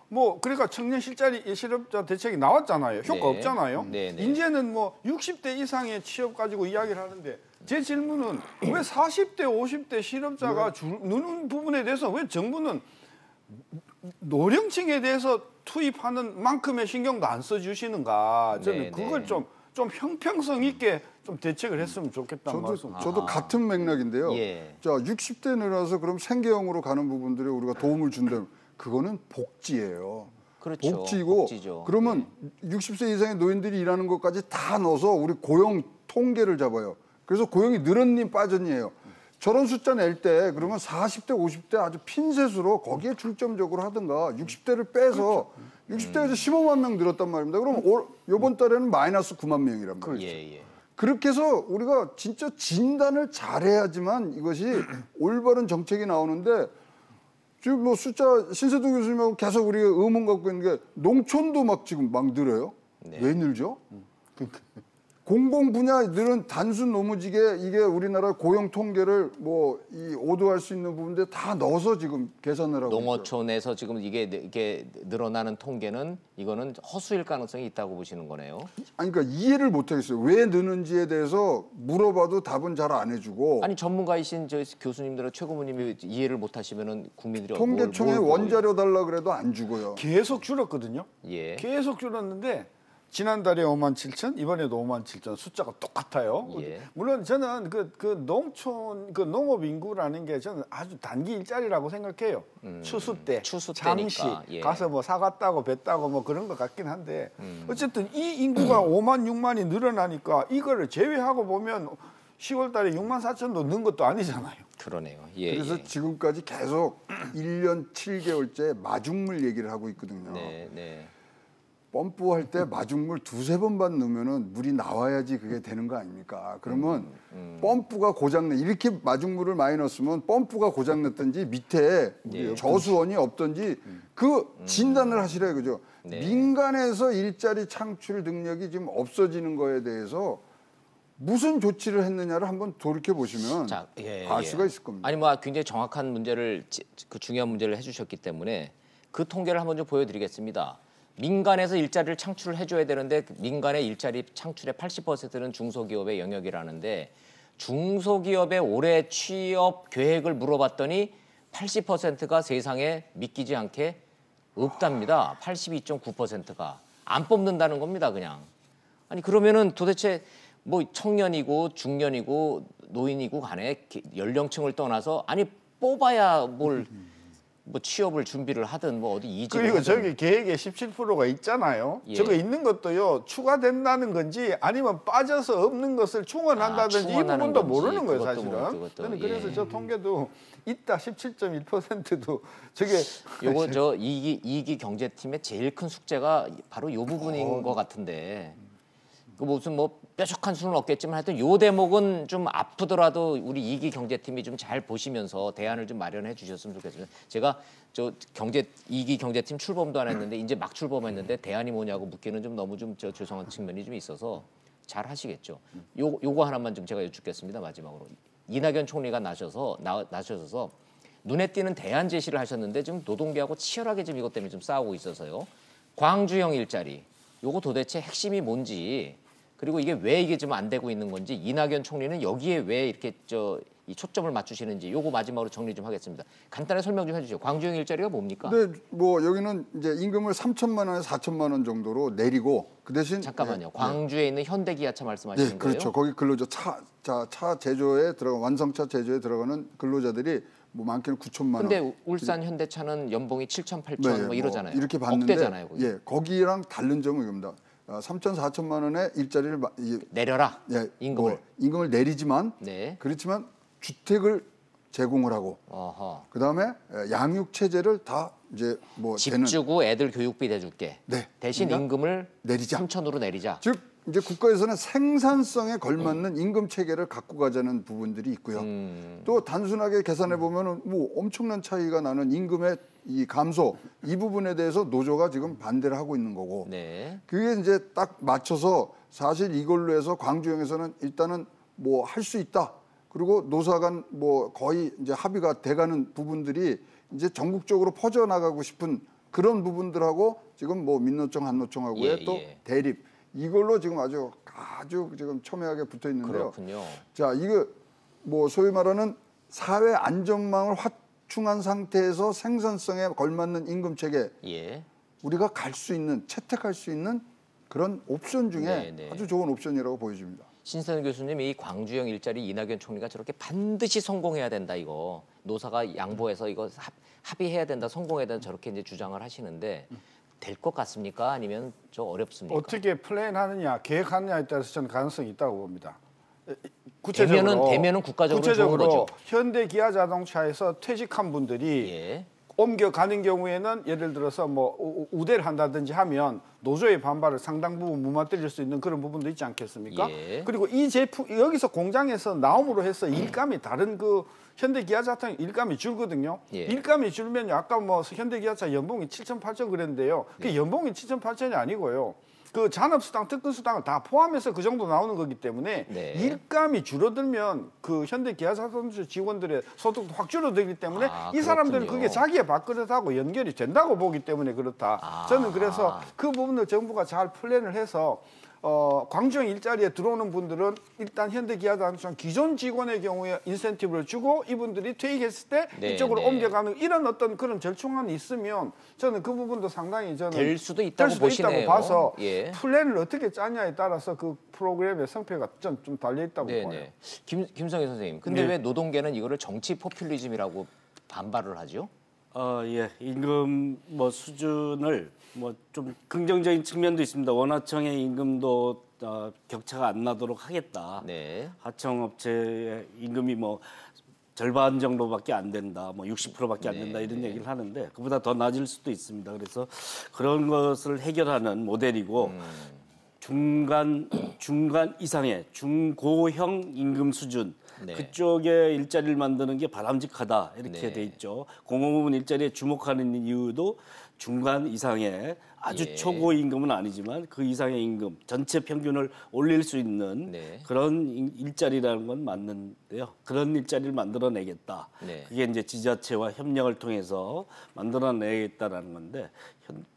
뭐 그러니까 청년 실업자 대책이 나왔잖아요. 효과 없잖아요. 이제는 뭐 60대 이상의 취업 가지고 이야기를 하는데 제 질문은 왜 40대, 50대 실업자가 느는 부분에 대해서 왜 정부는 노령층에 대해서 투입하는 만큼의 신경도 안 써주시는가? 저는 그걸 좀 형평성 있게 좀 대책을 했으면 좋겠다는 말씀. 저도 같은 맥락인데요. 자, 60대 늘어서 그럼 생계형으로 가는 부분들에 우리가 도움을 준다면 그거는 복지예요. 그렇죠. 복지고 복지죠. 그러면 60세 이상의 노인들이 일하는 것까지 다 넣어서 우리 고용 통계를 잡아요. 그래서 고용이 늘었니 빠졌니예요. 저런 숫자 낼 때 그러면 40대, 50대 아주 핀셋으로 거기에 중점적으로 하든가 60대를 빼서 60대에서 15만 명 늘었단 말입니다. 그럼 이번 달에는 마이너스 9만 명이란 말이죠. 그렇게 해서 우리가 진짜 진단을 잘해야지만 이것이 올바른 정책이 나오는데 지금 뭐 숫자 신세동 교수님하고 계속 우리가 의문 갖고 있는 게 농촌도 막 지금 막 늘어요. 왜 늘죠? 공공 분야들은 단순 노무지게 이게 우리나라 고용 통계를 뭐 이 오도할 수 있는 부분들 다 넣어서 지금 계산을 하고 농어촌에서 지금 이게 늘어나는 통계는 이거는 허수일 가능성이 있다고 보시는 거네요. 아니 그러니까 이해를 못 하겠어요. 왜 느는지에 대해서 물어봐도 답은 잘 안 해주고. 아니 전문가이신 저 교수님들은 최고모님이 이해를 못 하시면은 국민들이 통계청에 원자료 달라 그래도 안 주고요. 계속 줄었거든요. 계속 줄었는데. 지난달에 5만 7천, 이번에도 5만 7천 숫자가 똑같아요. 물론 저는 그 농촌 그 농업 인구라는 게 저는 아주 단기 일자리라고 생각해요. 추수 때 잠시 가서 뭐 사과 따고 배 따고 뭐 그런 것 같긴 한데 어쨌든 이 인구가 5만 6만이 늘어나니까 이거를 제외하고 보면 10월달에 6만 4천도 는 것도 아니잖아요. 그러네요. 그래서 지금까지 계속 1년 7개월째 마중물 얘기를 하고 있거든요. 펌프할 때 마중물 2-3번만 넣으면은 물이 나와야지 그게 되는 거 아닙니까? 그러면 펌프가 고장내 이렇게 마중물을 많이 넣었으면 펌프가 고장났든지 밑에 저수원이 없든지 그 진단을 하시라 이거죠. 민간에서 일자리 창출 능력이 지금 없어지는 거에 대해서 무슨 조치를 했느냐를 한번 돌이켜 보시면 알 수가 있을 겁니다. 아니 뭐 굉장히 정확한 문제를 그 중요한 문제를 해주셨기 때문에 그 통계를 한번 좀 보여드리겠습니다. 민간에서 일자리를 창출을 해줘야 되는데 민간의 일자리 창출의 80%는 중소기업의 영역이라는데 중소기업의 올해 취업 계획을 물어봤더니 80%가 세상에 믿기지 않게 없답니다. 82.9%가 안 뽑는다는 겁니다. 그냥. 아니 그러면은 도대체 뭐 청년이고 중년이고 노인이고 간에 연령층을 떠나서 아니 뽑아야 뭘 뭐 취업을 준비를 하든 뭐 어디 이직을 그리고 하든. 저기 계획에 17%가 있잖아요. 저거 있는 것도요 추가된다는 건지 아니면 빠져서 없는 것을 충원한다든지 이 부분도 모르는 거예요 사실은. 저는 그래서 저 통계도 있다 17.1%도 저게 요거 저 이기 경제팀의 제일 큰 숙제가 바로 요 부분인 것 같은데 그 무슨 뭐 뾰족한 수는 없겠지만 하여튼 요 대목은 좀 아프더라도 우리 이기 경제팀이 좀 잘 보시면서 대안을 좀 마련해 주셨으면 좋겠습니다. 제가 저 이기 경제팀 출범도 안 했는데 이제 막 출범했는데 대안이 뭐냐고 묻기는 좀 너무 좀 죄송한 측면이 좀 있어서 잘 하시겠죠. 요거 하나만 좀 제가 여쭙겠습니다. 마지막으로 이낙연 총리가 나셔서 눈에 띄는 대안 제시를 하셨는데 지금 노동계하고 치열하게 지금 이것 때문에 좀 싸우고 있어서요. 광주형 일자리 요거 도대체 핵심이 뭔지. 그리고 이게 왜 이게 좀 안 되고 있는 건지 이낙연 총리는 여기에 왜 이렇게 이 초점을 맞추시는지 요거 마지막으로 정리 좀 하겠습니다. 간단하게 설명 좀 해주시죠. 광주형 일자리가 뭡니까? 네, 뭐 여기는 이제 임금을 3천만 원에서 4천만 원 정도로 내리고 그 대신 잠깐만요. 광주에 있는 현대기아차 말씀하시는 거예요? 그렇죠. 거기 근로자 차 제조에 완성차 제조에 들어가는 근로자들이 뭐 많게는 9천만 원. 근데 울산 현대차는 연봉이 7천, 8천 뭐 이러잖아요. 이렇게 봤는데 억대잖아요, 거기. 거기랑 다른 점은 이겁니다. 3천, 4천만 원의 일자리를 내려라. 임금을. 임금을 내리지만 그렇지만 주택을 제공을 하고 그다음에 양육 체제를 다 이제 뭐 집 주고 애들 교육비 대줄게. 대신 임금을 내리자. 3천으로 내리자. 즉 이제 국가에서는 생산성에 걸맞는 임금 체계를 갖고 가자는 부분들이 있고요. 또 단순하게 계산해 보면은 뭐 엄청난 차이가 나는 임금의 이 감소 이 부분에 대해서 노조가 지금 반대를 하고 있는 거고. 그게 이제 딱 맞춰서 사실 이걸로 해서 광주형에서는 일단은 뭐 할 수 있다. 그리고 노사 간 뭐 거의 이제 합의가 돼가는 부분들이 이제 전국적으로 퍼져나가고 싶은 그런 부분들하고 지금 뭐 민노총 한노총하고의 또 대립 이걸로 지금 아주 지금 첨예하게 붙어 있는데요. 그렇군요. 자, 이거 뭐 소위 말하는 사회 안전망을 확충한 상태에서 생산성에 걸맞는 임금 체계, 예. 우리가 갈 수 있는, 채택할 수 있는 그런 옵션 중에 네네. 아주 좋은 옵션이라고 보여집니다. 신선현 교수님, 이 광주형 일자리 이낙연 총리가 저렇게 반드시 성공해야 된다, 이거 노사가 양보해서 이거 합의해야 된다, 성공해야 된다, 저렇게 이제 주장을 하시는데 될 것 같습니까? 아니면 저 어렵습니까? 어떻게 플랜하느냐, 계획하느냐에 따라서 저는 가능성이 있다고 봅니다. 구체적으로 되면은 국가적으로 구체적으로 좋은 거죠. 현대기아자동차에서 퇴직한 분들이 예. 옮겨가는 경우에는 예를 들어서 뭐 우대를 한다든지 하면 노조의 반발을 상당 부분 무마뜨릴 수 있는 그런 부분도 있지 않겠습니까? 예. 그리고 이 제품 여기서 공장에서 나옴으로 해서 일감이 다른 그 현대기아차 일감이 줄거든요. 예. 일감이 줄면요. 아까 뭐 현대기아차 연봉이 7천 8천 그랬는데요. 그 연봉이 7천 8천이 아니고요. 그 잔업수당, 특근수당을 다 포함해서 그 정도 나오는 거기 때문에 네. 일감이 줄어들면 그 현대기아자동차 직원들의 소득도 확 줄어들기 때문에 이 사람들은 그렇군요. 그게 자기의 밥그릇하고 연결이 된다고 보기 때문에 그렇다. 저는 그래서 그 부분을 정부가 잘 플랜을 해서 광주형 일자리에 들어오는 분들은 일단 현대기아자동차 기존 직원의 경우에 인센티브를 주고 이분들이 퇴직했을 때 네, 이쪽으로 네. 옮겨가는 이런 어떤 그런 절충안이 있으면 저는 그 부분도 상당히 저는 될 수도 있다고 보시네요. 봐서 예. 플랜을 어떻게 짜냐에 따라서 그 프로그램의 성패가 좀 달려 있다고 봐요. 네네. 김성희 선생님, 근데 왜 노동계는 이거를 정치 포퓰리즘이라고 반발을 하죠? 예, 임금 뭐 수준을 뭐 좀 긍정적인 측면도 있습니다. 원하청의 임금도 격차가 안 나도록 하겠다. 네. 하청업체의 임금이 뭐 절반 정도밖에 안 된다, 뭐 60%밖에 안 된다 이런 얘기를 하는데 그보다 더 낮을 수도 있습니다. 그래서 그런 것을 해결하는 모델이고 중간 이상의 중고형 임금 수준. 네. 그쪽에 일자리를 만드는 게 바람직하다 이렇게 네. 돼 있죠. 공공부문 일자리에 주목하는 이유도 중간 이상의 아주 예. 초고 임금은 아니지만 그 이상의 임금 전체 평균을 올릴 수 있는 네. 그런 일자리라는 건 맞는데요. 그런 일자리를 만들어내겠다. 네. 그게 이제 지자체와 협력을 통해서 만들어내겠다라는 건데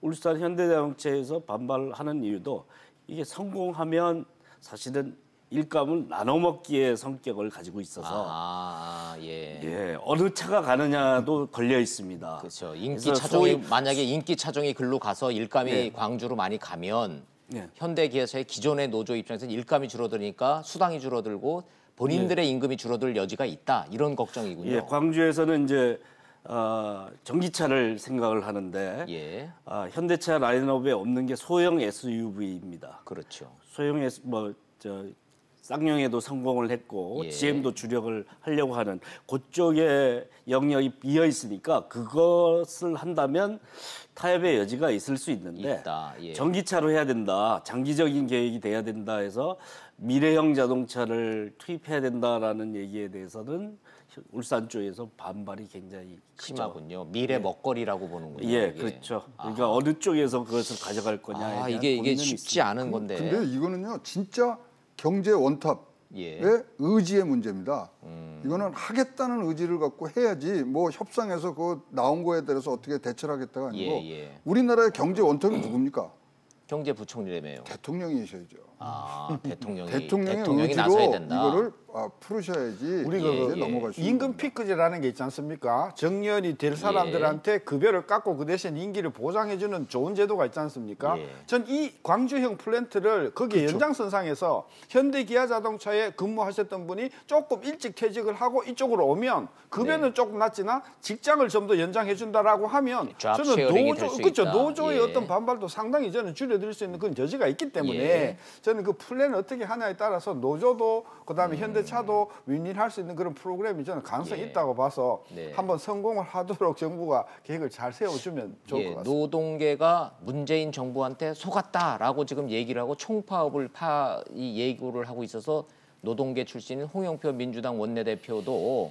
울산 현대자동차에서 반발하는 이유도 이게 성공하면 사실은 일감을 나눠먹기의 성격을 가지고 있어서 예, 어느 차가 가느냐도 걸려 있습니다. 그렇죠. 인기 차종이 만약에 인기 차종이 글로 가서 일감이 광주로 많이 가면 현대기아차의 기존의 노조 입장에서는 일감이 줄어드니까 수당이 줄어들고 본인들의 임금이 줄어들 여지가 있다 이런 걱정이군요. 예, 광주에서는 이제 전기차를 생각을 하는데 현대차 라인업에 없는 게 소형 SUV입니다. 그렇죠. 소형 쌍용에도 성공을 했고 GM도 주력을 하려고 하는 그쪽에 영역이 비어 있으니까 그것을 한다면 타협의 여지가 있을 수 있는데 전기차로 해야 된다, 장기적인 계획이 돼야 된다 해서 미래형 자동차를 투입해야 된다라는 얘기에 대해서는 울산 쪽에서 반발이 굉장히 심하군요. 미래 먹거리라고 보는군요. 예, 이게. 그렇죠. 그러니까 어느 쪽에서 그것을 가져갈 거냐에 대한 이게 고민은 쉽지 있습니다. 않은 건데. 근데 이거는요, 진짜 경제 원탑의 의지의 문제입니다. 이거는 하겠다는 의지를 갖고 해야지 뭐 협상에서 그 나온 거에 대해서 어떻게 대처를 하겠다가 아니고 우리나라의 경제 원탑이 누굽니까? 경제부총리라며요. 대통령이셔야죠. 대통령이 나서야 의지로 된다. 이거를 풀으셔야지 우리가 넘어갈 수 있는 임금 피크제라는 게 있지 않습니까? 정년이 될 사람들한테 급여를 깎고 그 대신 임기를 보장해주는 좋은 제도가 있지 않습니까? 전 이 광주형 플랜트를 거기에 연장선상에서 현대기아자동차에 근무하셨던 분이 조금 일찍 퇴직을 하고 이쪽으로 오면 급여는 조금 낮지나 직장을 좀 더 연장해준다라고 하면 저는 노조의 어떤 반발도 상당히 저는 줄여들 수 있는 그런 여지가 있기 때문에 저는 그 플랜을 어떻게 하냐에 따라서 노조도 그다음에 현대차도 윈윈할 수 있는 그런 프로그램이 저는 가능성이 있다고 봐서 한번 성공을 하도록 정부가 계획을 잘 세워주면 좋을 것 같습니다. 노동계가 문재인 정부한테 속았다라고 지금 얘기를 하고 총파업을 예고를 하고 있어서 노동계 출신인 홍영표 민주당 원내대표도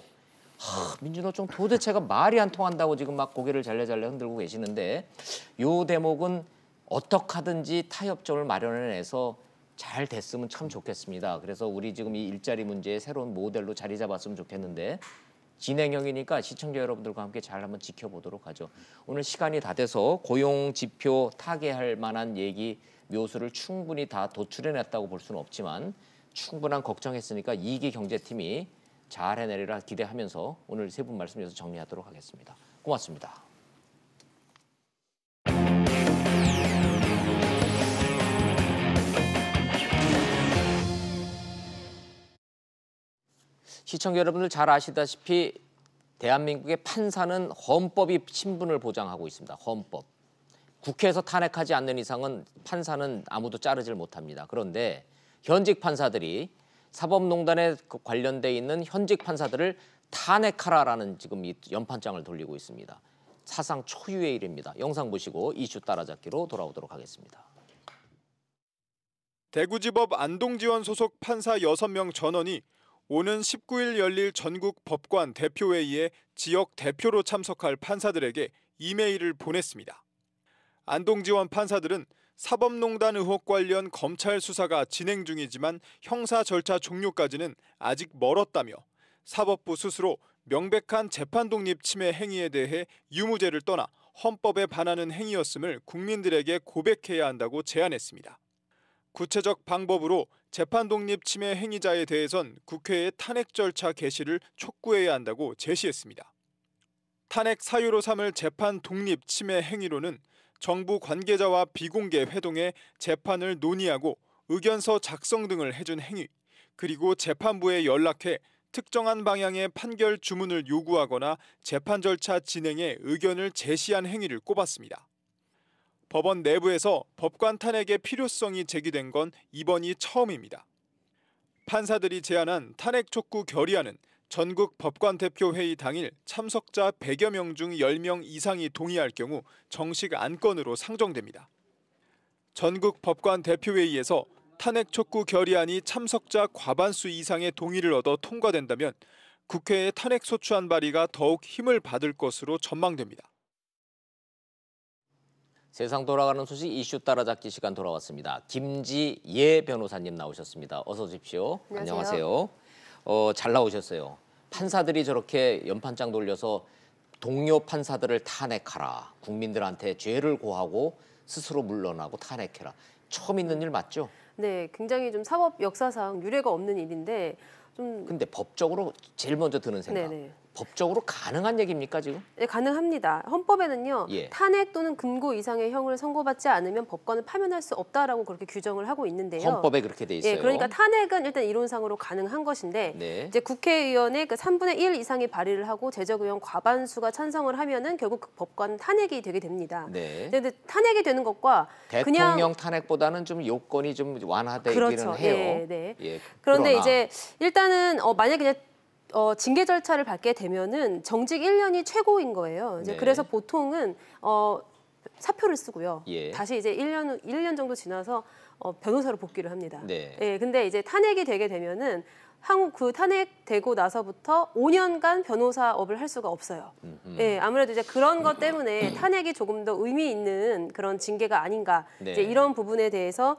민주노총 도대체가 말이 안 통한다고 지금 막 고개를 잘래잘래 흔들고 계시는데 요 대목은 어떻게 하든지 타협점을 마련해내서 잘 됐으면 참 좋겠습니다. 그래서 우리 지금 이 일자리 문제의 새로운 모델로 자리 잡았으면 좋겠는데 진행형이니까 시청자 여러분들과 함께 잘 한번 지켜보도록 하죠. 오늘 시간이 다 돼서 고용 지표 타개할 만한 얘기 묘수를 충분히 다 도출해냈다고 볼 수는 없지만 충분한 걱정했으니까 이기 경제팀이 잘 해내리라 기대하면서 오늘 세 분 말씀 여기서 정리하도록 하겠습니다. 고맙습니다. 시청자 여러분들 잘 아시다시피 대한민국의 판사는 헌법이 신분을 보장하고 있습니다. 헌법. 국회에서 탄핵하지 않는 이상은 판사는 아무도 자르질 못합니다. 그런데 현직 판사들이 사법농단에 관련돼 있는 현직 판사들을 탄핵하라라는 지금 이 연판장을 돌리고 있습니다. 사상 초유의 일입니다. 영상 보시고 이슈 따라잡기로 돌아오도록 하겠습니다. 대구지법 안동지원 소속 판사 6명 전원이 오는 19일 열릴 전국 법관 대표회의에 지역 대표로 참석할 판사들에게 이메일을 보냈습니다. 안동지원 판사들은 사법농단 의혹 관련 검찰 수사가 진행 중이지만 형사 절차 종료까지는 아직 멀었다며 사법부 스스로 명백한 재판 독립 침해 행위에 대해 유무죄를 떠나 헌법에 반하는 행위였음을 국민들에게 고백해야 한다고 제안했습니다. 구체적 방법으로 재판 독립 침해 행위자에 대해선 국회의 탄핵 절차 개시를 촉구해야 한다고 제시했습니다. 탄핵 사유로 삼을 재판 독립 침해 행위로는 정부 관계자와 비공개 회동에 재판을 논의하고 의견서 작성 등을 해준 행위, 그리고 재판부에 연락해 특정한 방향의 판결 주문을 요구하거나 재판 절차 진행에 의견을 제시한 행위를 꼽았습니다. 법원 내부에서 법관 탄핵의 필요성이 제기된 건 이번이 처음입니다. 판사들이 제안한 탄핵 촉구 결의안은 전국 법관 대표회의 당일 참석자 100여 명 중 10명 이상이 동의할 경우 정식 안건으로 상정됩니다. 전국 법관 대표회의에서 탄핵 촉구 결의안이 참석자 과반수 이상의 동의를 얻어 통과된다면 국회의 탄핵 소추안 발의가 더욱 힘을 받을 것으로 전망됩니다. 세상 돌아가는 소식 이슈 따라잡기 시간 돌아왔습니다. 김지예 변호사님 나오셨습니다. 어서 오십시오. 안녕하세요. 잘 나오셨어요. 판사들이 저렇게 연판장 돌려서 동료 판사들을 탄핵하라. 국민들한테 죄를 고하고 스스로 물러나고 탄핵해라. 처음 있는 일 맞죠? 네, 굉장히 좀 사법 역사상 유례가 없는 일인데 좀. 근데 법적으로 제일 먼저 드는 생각. 네네. 법적으로 가능한 얘기입니까 지금? 네, 가능합니다. 헌법에는요. 예. 탄핵 또는 금고 이상의 형을 선고받지 않으면 법관을 파면할 수 없다라고 그렇게 규정을 하고 있는데요. 헌법에 그렇게 돼 있어요. 예, 그러니까 탄핵은 일단 이론상으로 가능한 것인데 네. 이제 국회의원의 그 3분의 1 이상이 발의를 하고 제적의원 과반수가 찬성을 하면은 결국 그 법관 탄핵이 되게 됩니다. 네. 근데 탄핵이 되는 것과 대통령 그냥 탄핵보다는 좀 요건이 좀 완화되기는 그렇죠. 해요. 네, 네. 예, 그런데 그러나 이제 일단은 만약에 그냥 징계 절차를 밟게 되면은 정직 1년이 최고인 거예요. 이제 네. 그래서 보통은 사표를 쓰고요. 예. 다시 이제 1년 정도 지나서 변호사로 복귀를 합니다. 네. 예, 근데 이제 탄핵이 되게 되면은 그 탄핵되고 나서부터 5년간 변호사업을 할 수가 없어요. 예, 아무래도 이제 그런 것 때문에 탄핵이 조금 더 의미 있는 그런 징계가 아닌가. 네. 이제 이런 부분에 대해서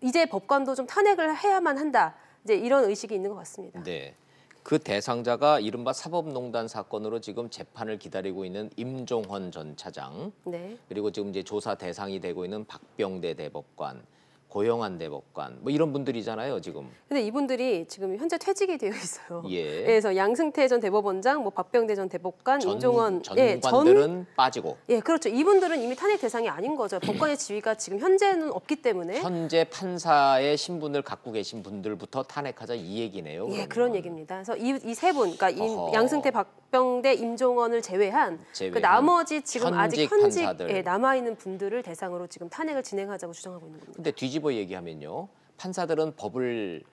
이제 법관도 좀 탄핵을 해야만 한다. 이제 이런 의식이 있는 것 같습니다. 네. 그 대상자가 이른바 사법농단 사건으로 지금 재판을 기다리고 있는 임종헌 전 차장, 네. 그리고 지금 이제 조사 대상이 되고 있는 박병대 대법관, 고영한 대법관, 뭐 이런 분들이잖아요, 지금. 근데 이분들이 지금 현재 퇴직이 되어 있어요. 예. 그래서 양승태 전 대법원장, 뭐 박병대 전 대법관, 임종원 전관들은 빠지고. 예, 그렇죠. 이분들은 이미 탄핵 대상이 아닌 거죠. 법관의 지위가 지금 현재는 없기 때문에. 현재 판사의 신분을 갖고 계신 분들부터 탄핵하자 이 얘기네요. 예, 그러면. 그런 얘기입니다. 그래서 이 세 분, 그러니까 양승태, 박병대, 임종원을 제외한 그 나머지 지금 아직 현직 남아 있는 분들을 대상으로 지금 탄핵을 진행하자고 주장하고 있는 겁니다. 근데 뒤집어 얘기하면요, 판사들은 법을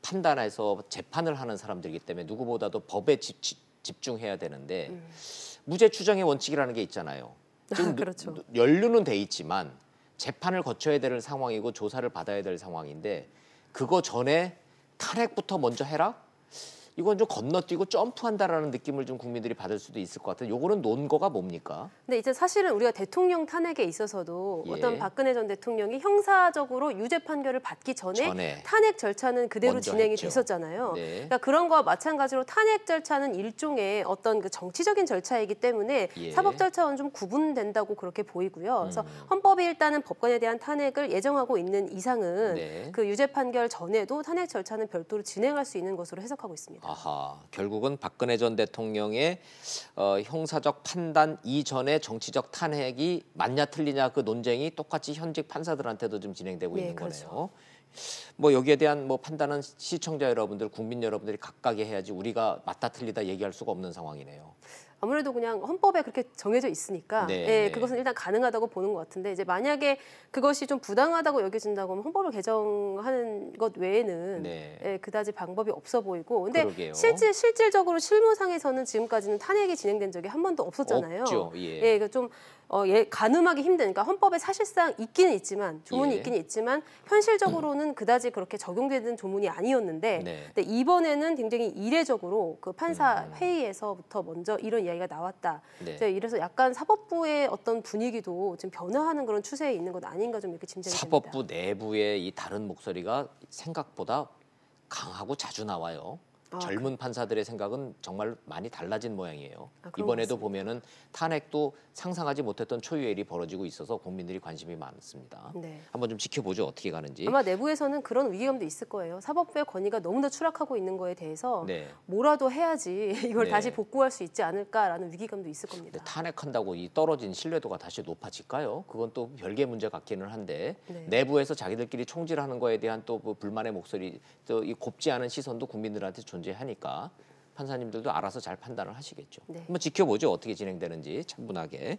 판단해서 재판을 하는 사람들이기 때문에 누구보다도 법에 집중해야 되는데 무죄 추정의 원칙이라는 게 있잖아요. 지금 그렇죠. 연루는 돼 있지만 재판을 거쳐야 될 상황이고 조사를 받아야 될 상황인데 그거 전에 탄핵부터 먼저 해라? 이건 좀 건너뛰고 점프한다라는 느낌을 좀 국민들이 받을 수도 있을 것 같아요. 요거는 논거가 뭡니까? 근데 이제 사실은 우리가 대통령 탄핵에 있어서도 어떤 박근혜 전 대통령이 형사적으로 유죄 판결을 받기 전에 탄핵 절차는 그대로 진행이 됐었잖아요. 그러니까 그런 거와 마찬가지로 탄핵 절차는 일종의 어떤 그 정치적인 절차이기 때문에 사법 절차와는 좀 구분된다고 그렇게 보이고요. 그래서 헌법이 일단은 법관에 대한 탄핵을 예정하고 있는 이상은 그 유죄 판결 전에도 탄핵 절차는 별도로 진행할 수 있는 것으로 해석하고 있습니다. 아하, 결국은 박근혜 전 대통령의 형사적 판단 이전에 정치적 탄핵이 맞냐 틀리냐 그 논쟁이 똑같이 현직 판사들한테도 좀 진행되고 있는 그렇죠. 거네요. 뭐 여기에 대한 뭐 판단은 시청자 여러분들, 국민 여러분들이 각각이 해야지 우리가 맞다 틀리다 얘기할 수가 없는 상황이네요. 아무래도 그냥 헌법에 그렇게 정해져 있으니까 그것은 일단 가능하다고 보는 것 같은데 이제 만약에 그것이 좀 부당하다고 여겨진다고 하면 헌법을 개정하는 것 외에는 그다지 방법이 없어 보이고 근데 실질적으로 실무상에서는 지금까지는 탄핵이 진행된 적이 한 번도 없었잖아요. 없죠. 그러니까 좀 가늠하기 힘든, 그러니까 헌법에 사실상 있기는 있지만 조문이 있기는 있지만 현실적으로는 그다지 그렇게 적용되는 조문이 아니었는데 근데 이번에는 굉장히 이례적으로 그 판사 회의에서부터 먼저 이런 이야기가 나왔다. 이래서 약간 사법부의 어떤 분위기도 지금 변화하는 그런 추세에 있는 것 아닌가 좀 이렇게 짐작이 됩니다. 사법부 내부의 이 다른 목소리가 생각보다 강하고 자주 나와요. 젊은 판사들의 생각은 정말 많이 달라진 모양이에요. 이번에도 보면은 탄핵도 상상하지 못했던 초유의 일이 벌어지고 있어서 국민들이 관심이 많습니다. 한번 좀 지켜보죠. 어떻게 가는지. 아마 내부에서는 그런 위기감도 있을 거예요. 사법부의 권위가 너무나 추락하고 있는 거에 대해서 뭐라도 해야지 이걸 다시 복구할 수 있지 않을까라는 위기감도 있을 겁니다. 탄핵한다고 이 떨어진 신뢰도가 다시 높아질까요? 그건 또 별개 문제 같기는 한데 내부에서 자기들끼리 총질하는 거에 대한 또 그 불만의 목소리, 또 이 곱지 않은 시선도 국민들한테 존재하니까 판사님들도 알아서 잘 판단을 하시겠죠. 한번 지켜보죠. 어떻게 진행되는지 차분하게.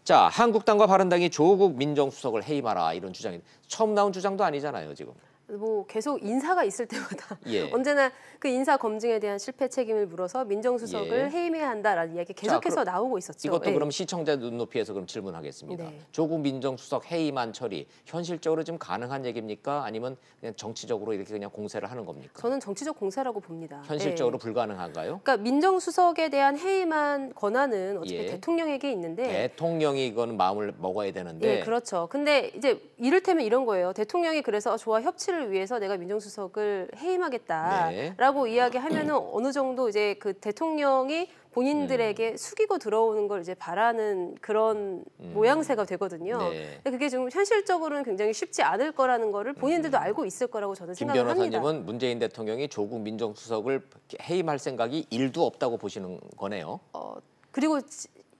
자, 한국당과 바른당이 조국 민정수석을 해임하라 이런 주장이 처음 나온 주장도 아니잖아요, 지금. 뭐 계속 인사가 있을 때마다 언제나 그 인사 검증에 대한 실패 책임을 물어서 민정수석을 해임해야 한다라는 이야기 계속해서 나오고 있었죠. 이것도 그럼 시청자 눈높이에서 그럼 질문하겠습니다. 조국 민정수석 해임안 처리 현실적으로 좀 가능한 얘기입니까? 아니면 그냥 정치적으로 이렇게 그냥 공세를 하는 겁니까? 저는 정치적 공세라고 봅니다. 현실적으로 불가능한가요? 그러니까 민정수석에 대한 해임안 권한은 어차피 대통령에게 있는데 대통령이 이거는 마음을 먹어야 되는데 그렇죠. 근데 이제 이를테면 이런 거예요. 대통령이 그래서 저와 협치를 위해서 내가 민정수석을 해임하겠다라고 이야기하면은 어느 정도 이제 그 대통령이 본인들에게 숙이고 들어오는 걸 이제 바라는 그런 모양새가 되거든요. 근데 그게 좀 현실적으로는 굉장히 쉽지 않을 거라는 거를 본인들도 알고 있을 거라고 저는 생각을 합니다. 김 변호사님은 문재인 대통령이 조국 민정수석을 해임할 생각이 1도 없다고 보시는 거네요. 그리고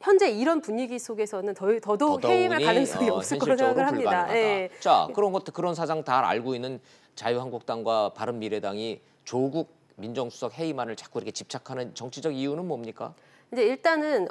현재 이런 분위기 속에서는 더더욱 해임할 가능성이 없을 거라고 생각을 합니다. 자, 그런 사상 다 알고 있는 자유한국당과 바른미래당이 조국 민정수석 해임안을 자꾸 이렇게 집착하는 정치적 이유는 뭡니까? 이제 일단은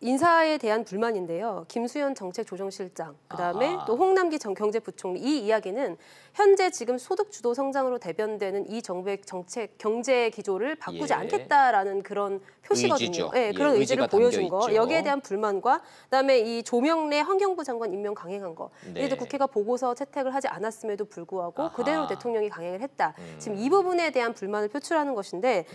인사에 대한 불만인데요. 김수현 정책조정실장, 그다음에 또 홍남기 경제부총리 이 이야기는 현재 지금 소득주도 성장으로 대변되는 이 정부의 정책 경제 기조를 바꾸지 않겠다라는 그런 표시거든요. 그런 의지를 보여준 거. 여기에 대한 불만과 그다음에 이 조명래 환경부 장관 임명 강행한 거. 이래도 국회가 보고서 채택을 하지 않았음에도 불구하고 그대로 대통령이 강행을 했다. 지금 이 부분에 대한 불만을 표출하는 것인데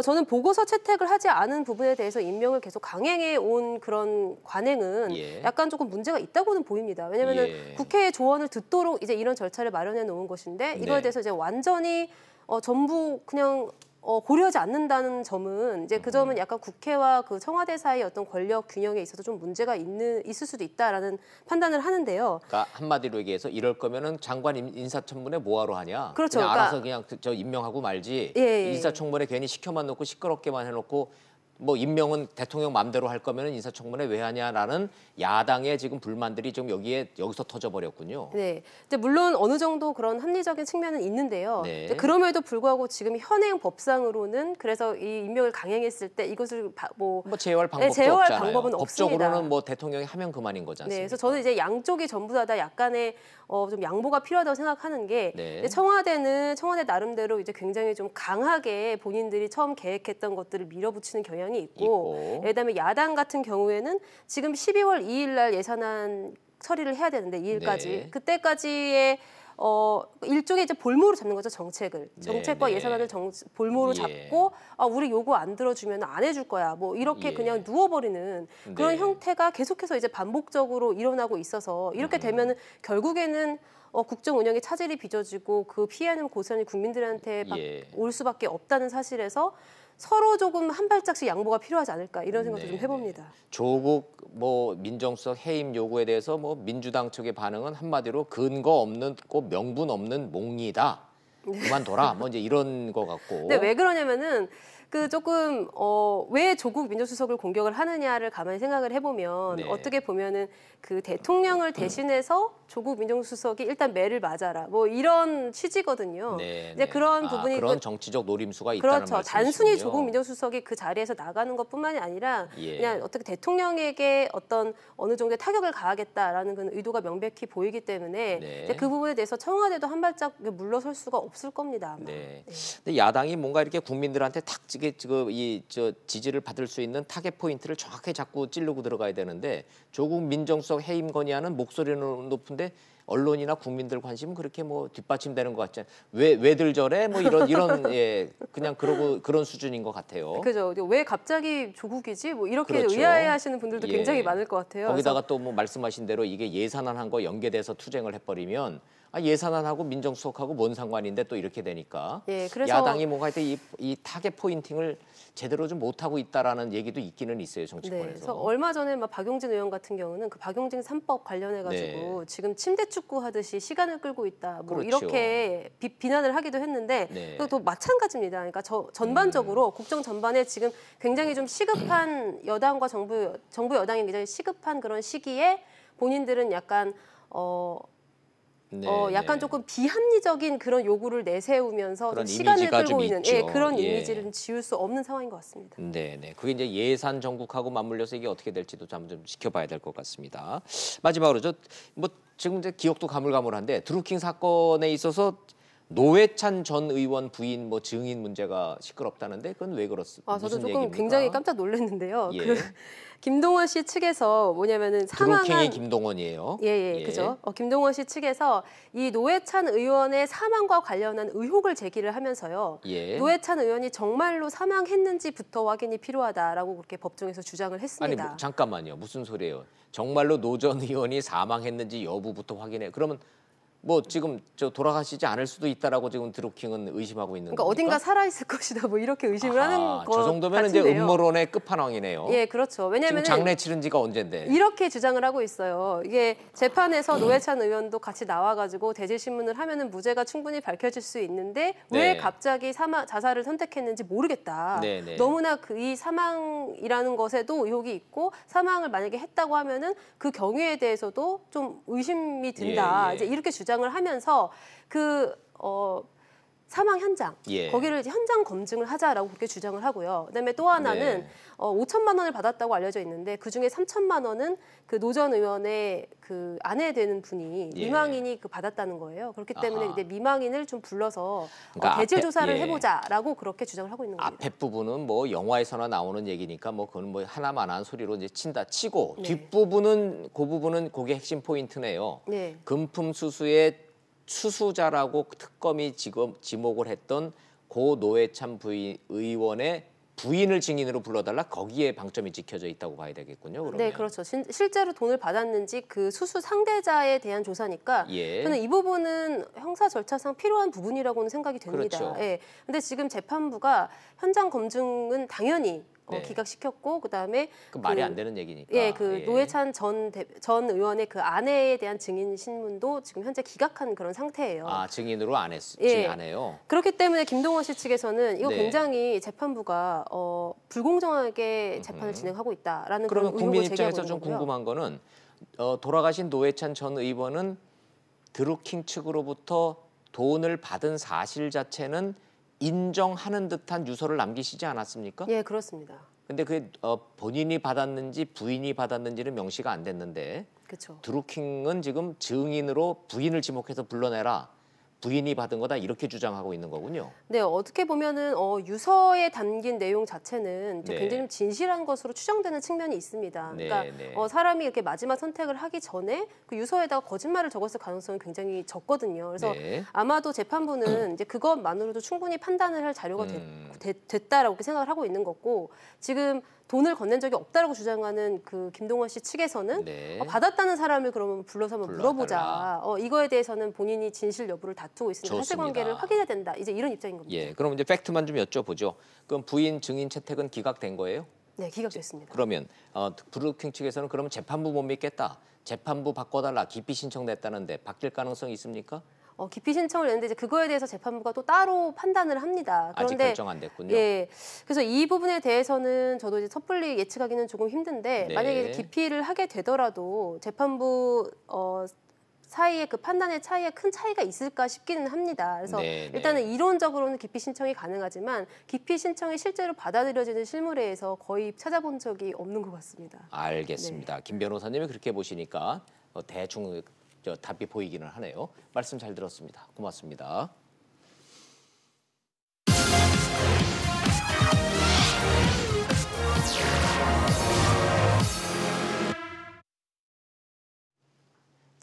저는 보고서 채택을 하지 않은 부분에 대해서 임명을 계속 강행해 온 그런 관행은 약간 조금 문제가 있다고는 보입니다. 왜냐하면 국회의 조언을 듣도록 이제 이런 절차를 마련해 놓은 것인데 이거에 대해서 이제 완전히 전부 그냥 고려하지 않는다는 점은 이제 그 점은 약간 국회와 그 청와대 사이의 어떤 권력 균형에 있어서 좀 문제가 있을 수도 있다라는 판단을 하는데요. 그러니까 한마디로 얘기해서 이럴 거면은 장관 인사청문회 뭐하러 하냐? 그렇죠. 그냥 알아서 그냥 저 임명하고 말지. 인사청문회 괜히 시켜만 놓고 시끄럽게만 해놓고. 뭐 임명은 대통령 마음대로 할 거면 인사청문회 왜 하냐라는 야당의 지금 불만들이 좀 여기서 터져버렸군요. 네, 이제 물론 어느 정도 그런 합리적인 측면은 있는데요. 그럼에도 불구하고 지금 현행 법상으로는 그래서 이 임명을 강행했을 때 이것을 뭐 제어할 방법도 제어할 없잖아요. 방법은 없습니다. 법적으로는 뭐 대통령이 하면 그만인 거지 않습니까? 그래서 저는 이제 양쪽이 전부 다 약간의 좀 양보가 필요하다고 생각하는 게 청와대 나름대로 이제 굉장히 좀 강하게 본인들이 처음 계획했던 것들을 밀어붙이는 경향이 있고 그다음에 야당 같은 경우에는 지금 12월 2일 날 예산안 처리를 해야 되는데 2일까지 그때까지의 일종의 이제 볼모로 잡는 거죠, 정책을. 정책과 예산안을 볼모로 잡고 우리 요구 안 들어주면 안 해줄 거야. 뭐 이렇게 그냥 누워버리는 그런 형태가 계속해서 이제 반복적으로 일어나고 있어서 이렇게 되면은 결국에는 국정 운영에 차질이 빚어지고 그 피해는 고스란히 국민들한테 올 수밖에 없다는 사실에서 서로 조금 한 발짝씩 양보가 필요하지 않을까 이런 생각도 좀 해봅니다. 조국 민정수석 해임 요구에 대해서 민주당 측의 반응은 한마디로 근거 없는 명분 없는 몽이다. 그만둬라. 이제 이런 거 같고. 근데 왜 그러냐면은 조금 왜 조국 민정수석을 공격을 하느냐를 가만히 생각을 해보면 어떻게 보면은 그 대통령을 대신해서 조국 민정수석이 일단 매를 맞아라 뭐 이런 취지거든요. 이제 그런 부분이 그런 정치적 노림수가 있다는 그렇죠. 말씀이시군요. 단순히 조국 민정수석이 그 자리에서 나가는 것뿐만이 아니라 그냥 어떻게 대통령에게 어느 정도의 타격을 가하겠다라는 그런 의도가 명백히 보이기 때문에 이제 그 부분에 대해서 청와대도 한 발짝 물러설 수가 없을 겁니다. 아마. 근데 야당이 뭔가 이렇게 국민들한테 탁 지금 지지를 받을 수 있는 타겟 포인트를 정확하게 자꾸 찌르고 들어가야 되는데 조국 민정수석 해임 건의안은 목소리는 높은데 언론이나 국민들 관심은 그렇게 뒷받침되는 것 같지 않아요. 왜들 저래? 이런 그냥 그런 수준인 것 같아요. 그죠. 왜 갑자기 조국이지? 이렇게 그렇죠. 의아해하시는 분들도 굉장히 많을 것 같아요. 거기다가 또 말씀하신 대로 이게 예산안한 연계돼서 투쟁을 해버리면 예산안하고 민정수석하고 뭔 상관인데 또 이렇게 되니까 그래서 야당이 뭔가 이 타겟 포인팅을 제대로 좀 못하고 있다라는 얘기도 있기는 있어요, 정치권에서. 그래서 얼마 전에 박용진 의원 같은 경우는 그 박용진 3법 관련해가지고 지금 침대 축구 하듯이 시간을 끌고 있다, 그렇죠. 이렇게 비난을 하기도 했는데 또 마찬가지입니다. 그러니까 전반적으로 국정 전반에 지금 굉장히 좀 시급한 여당과 정부 여당이 굉장히 시급한 그런 시기에 본인들은 약간 약간 조금 비합리적인 그런 요구를 내세우면서 좀 시간을 끌고 있는 그런 이미지를 지울 수 없는 상황인 것 같습니다. 그게 이제 예산 정국하고 맞물려서 이게 어떻게 될지도 좀 지켜봐야 될 것 같습니다. 마지막으로 지금 이제 기억도 가물가물한데 드루킹 사건에 있어서 노회찬 전 의원 부인 증인 문제가 시끄럽다는데 그건 왜 그렇습니까? 저도 조금 굉장히 깜짝 놀랐는데요. 김동원 씨 측에서 뭐냐면은 드루킹이 김동원이에요. 그죠. 김동원 씨 측에서 이 노회찬 의원의 사망과 관련한 의혹을 제기를 하면서요. 노회찬 의원이 정말로 사망했는지부터 확인이 필요하다라고 그렇게 법정에서 주장을 했습니다. 아니 잠깐만요. 무슨 소리예요? 정말로 노 전 의원이 사망했는지 여부부터 확인해. 그러면 지금 돌아가시지 않을 수도 있다라고 지금 드루킹은 의심하고 있는 그러니까 겁니까? 어딘가 살아있을 것이다 이렇게 의심을 하는 것 저 정도면 같은데요. 이제 음모론의 끝판왕이네요. 그렇죠. 왜냐하면 지금 장례 치른 지가 언젠데. 이렇게 주장을 하고 있어요. 이게 재판에서 노회찬 의원도 같이 나와가지고 대질신문을 하면은 무죄가 충분히 밝혀질 수 있는데 왜 갑자기 자살을 선택했는지 모르겠다. 너무나 이 사망이라는 것에도 의혹이 있고 사망을 만약에 했다고 하면은 그 경위에 대해서도 좀 의심이 든다. 이제 이렇게 주장을 하면서 사망 현장 거기를 이제 현장 검증을 하자라고 그렇게 주장을 하고요. 그다음에 또 하나는 5천만 원을 받았다고 알려져 있는데 그 중에 3천만 원은 그 노 전 의원의 그 아내 되는 분이 미망인이 받았다는 거예요. 그렇기 때문에 이제 미망인을 좀 불러서 그러니까 대질 조사를 해보자라고 그렇게 주장을 하고 있는 겁니다. 앞에 부분은 영화에서나 나오는 얘기니까 그건 하나만한 소리로 이제 친다 치고 뒷부분은 그 부분은 그게 핵심 포인트네요. 금품 수수의 수수자라고 특검이 지금 지목을 했던 고 노회찬 의원의 부인을 증인으로 불러달라 거기에 방점이 찍혀져 있다고 봐야 되겠군요. 그러면. 네, 그렇죠. 실제로 돈을 받았는지 그 수수 상대자에 대한 조사니까 저는 이 부분은 형사 절차상 필요한 부분이라고는 생각이 됩니다. 그렇죠. 근데 지금 재판부가 현장 검증은 당연히 기각시켰고 그다음에 말이 안 되는 얘기니까. 노회찬 전 의원의 그 아내에 대한 증인 신문도 지금 현재 기각한 그런 상태예요. 증인으로 안 해요. 그렇기 때문에 김동원 씨 측에서는 이거 굉장히 재판부가 불공정하게 재판을 진행하고 있다라는 그런 의혹을 국민 제기하고 입장에서 있는 좀 거고요. 궁금한 거는 돌아가신 노회찬 전 의원은 드루킹 측으로부터 돈을 받은 사실 자체는 인정하는 듯한 유서를 남기시지 않았습니까? 그렇습니다. 근데 그게 본인이 받았는지 부인이 받았는지는 명시가 안 됐는데 그렇죠. 드루킹은 지금 증인으로 부인을 지목해서 불러내라. 부인이 받은 거다 이렇게 주장하고 있는 거군요. 네, 어떻게 보면은 유서에 담긴 내용 자체는 네. 굉장히 좀 진실한 것으로 추정되는 측면이 있습니다. 네, 그러니까 네. 사람이 이렇게 마지막 선택을 하기 전에 그 유서에다가 거짓말을 적었을 가능성이 굉장히 적거든요. 그래서 네. 아마도 재판부는 이제 그것만으로도 충분히 판단을 할 자료가 됐다라고 생각을 하고 있는 거고, 지금 돈을 건넨 적이 없다라고 주장하는 그 김동원 씨 측에서는 네. 받았다는 사람을 그러면 불러서 한번 물어보자. 이거에 대해서는 본인이 진실 여부를 다투고 있으니까 사실관계를 확인해야 된다. 이제 이런 입장인 겁니다. 예, 그럼 이제 팩트만 좀 여쭤보죠. 그럼 부인 증인 채택은 기각된 거예요? 네, 기각됐습니다. 그러면 브루킹 측에서는 그러면 재판부 못 믿겠다. 재판부 바꿔달라. 기피 신청됐다는데 바뀔 가능성이 있습니까? 기피 신청을 냈는데 이제 그거에 대해서 재판부가 또 따로 판단을 합니다. 그런데 아직 결정 안 됐군요. 예, 그래서 이 부분에 대해서는 저도 이제 섣불리 예측하기는 조금 힘든데 네. 만약에 기피를 하게 되더라도 재판부 사이에 그 판단의 차이에 큰 차이가 있을까 싶기는 합니다. 그래서 네, 일단은 이론적으로는 기피 신청이 가능하지만 기피 신청이 실제로 받아들여지는 실무례에서 거의 찾아본 적이 없는 것 같습니다. 알겠습니다. 네. 김 변호사님이 그렇게 보시니까 대충 답이 보이기는 하네요. 말씀 잘 들었습니다. 고맙습니다.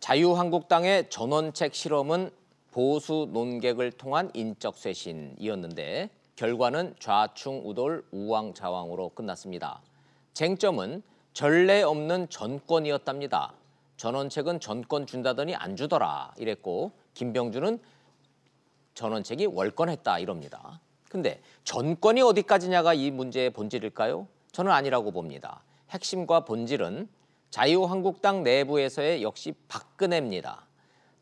자유한국당의 전원책 실험은 보수 논객을 통한 인적 쇄신이었는데 결과는 좌충우돌 우왕좌왕으로 끝났습니다. 쟁점은 전례 없는 전권이었답니다. 전원책은 전권 준다더니 안 주더라 이랬고 김병준은 전원책이 월권했다 이럽니다. 근데 전권이 어디까지냐가 이 문제의 본질일까요? 저는 아니라고 봅니다. 핵심과 본질은 자유한국당 내부에서의 역시 박근혜입니다.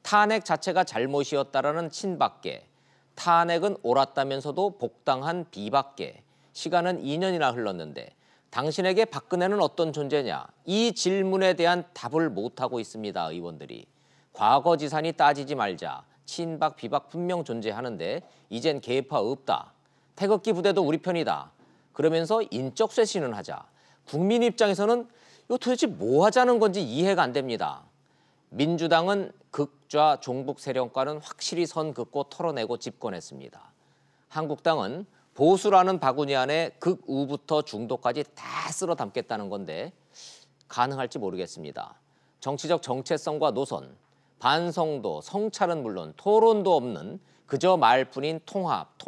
탄핵 자체가 잘못이었다라는 친박계, 탄핵은 옳았다면서도 복당한 비박계, 시간은 2년이나 흘렀는데 당신에게 박근혜는 어떤 존재냐? 이 질문에 대한 답을 못하고 있습니다, 의원들이. 과거지산이 따지지 말자. 친박, 비박 분명 존재하는데 이젠 계파 없다. 태극기 부대도 우리 편이다. 그러면서 인적 쇄신은 하자. 국민 입장에서는 이거 도대체 뭐 하자는 건지 이해가 안 됩니다. 민주당은 극좌 종북 세력과는 확실히 선 긋고 털어내고 집권했습니다. 한국당은 보수라는 바구니 안에 극우부터 중도까지 다 쓸어 담겠다는 건데 가능할지 모르겠습니다. 정치적 정체성과 노선, 반성도, 성찰은 물론 토론도 없는 그저 말뿐인 통합.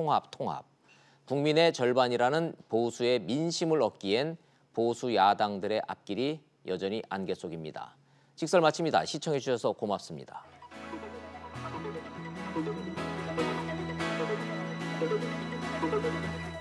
국민의 절반이라는 보수의 민심을 얻기엔 보수 야당들의 앞길이 여전히 안개 속입니다. 직설 마칩니다. 시청해 주셔서 고맙습니다. Thank you.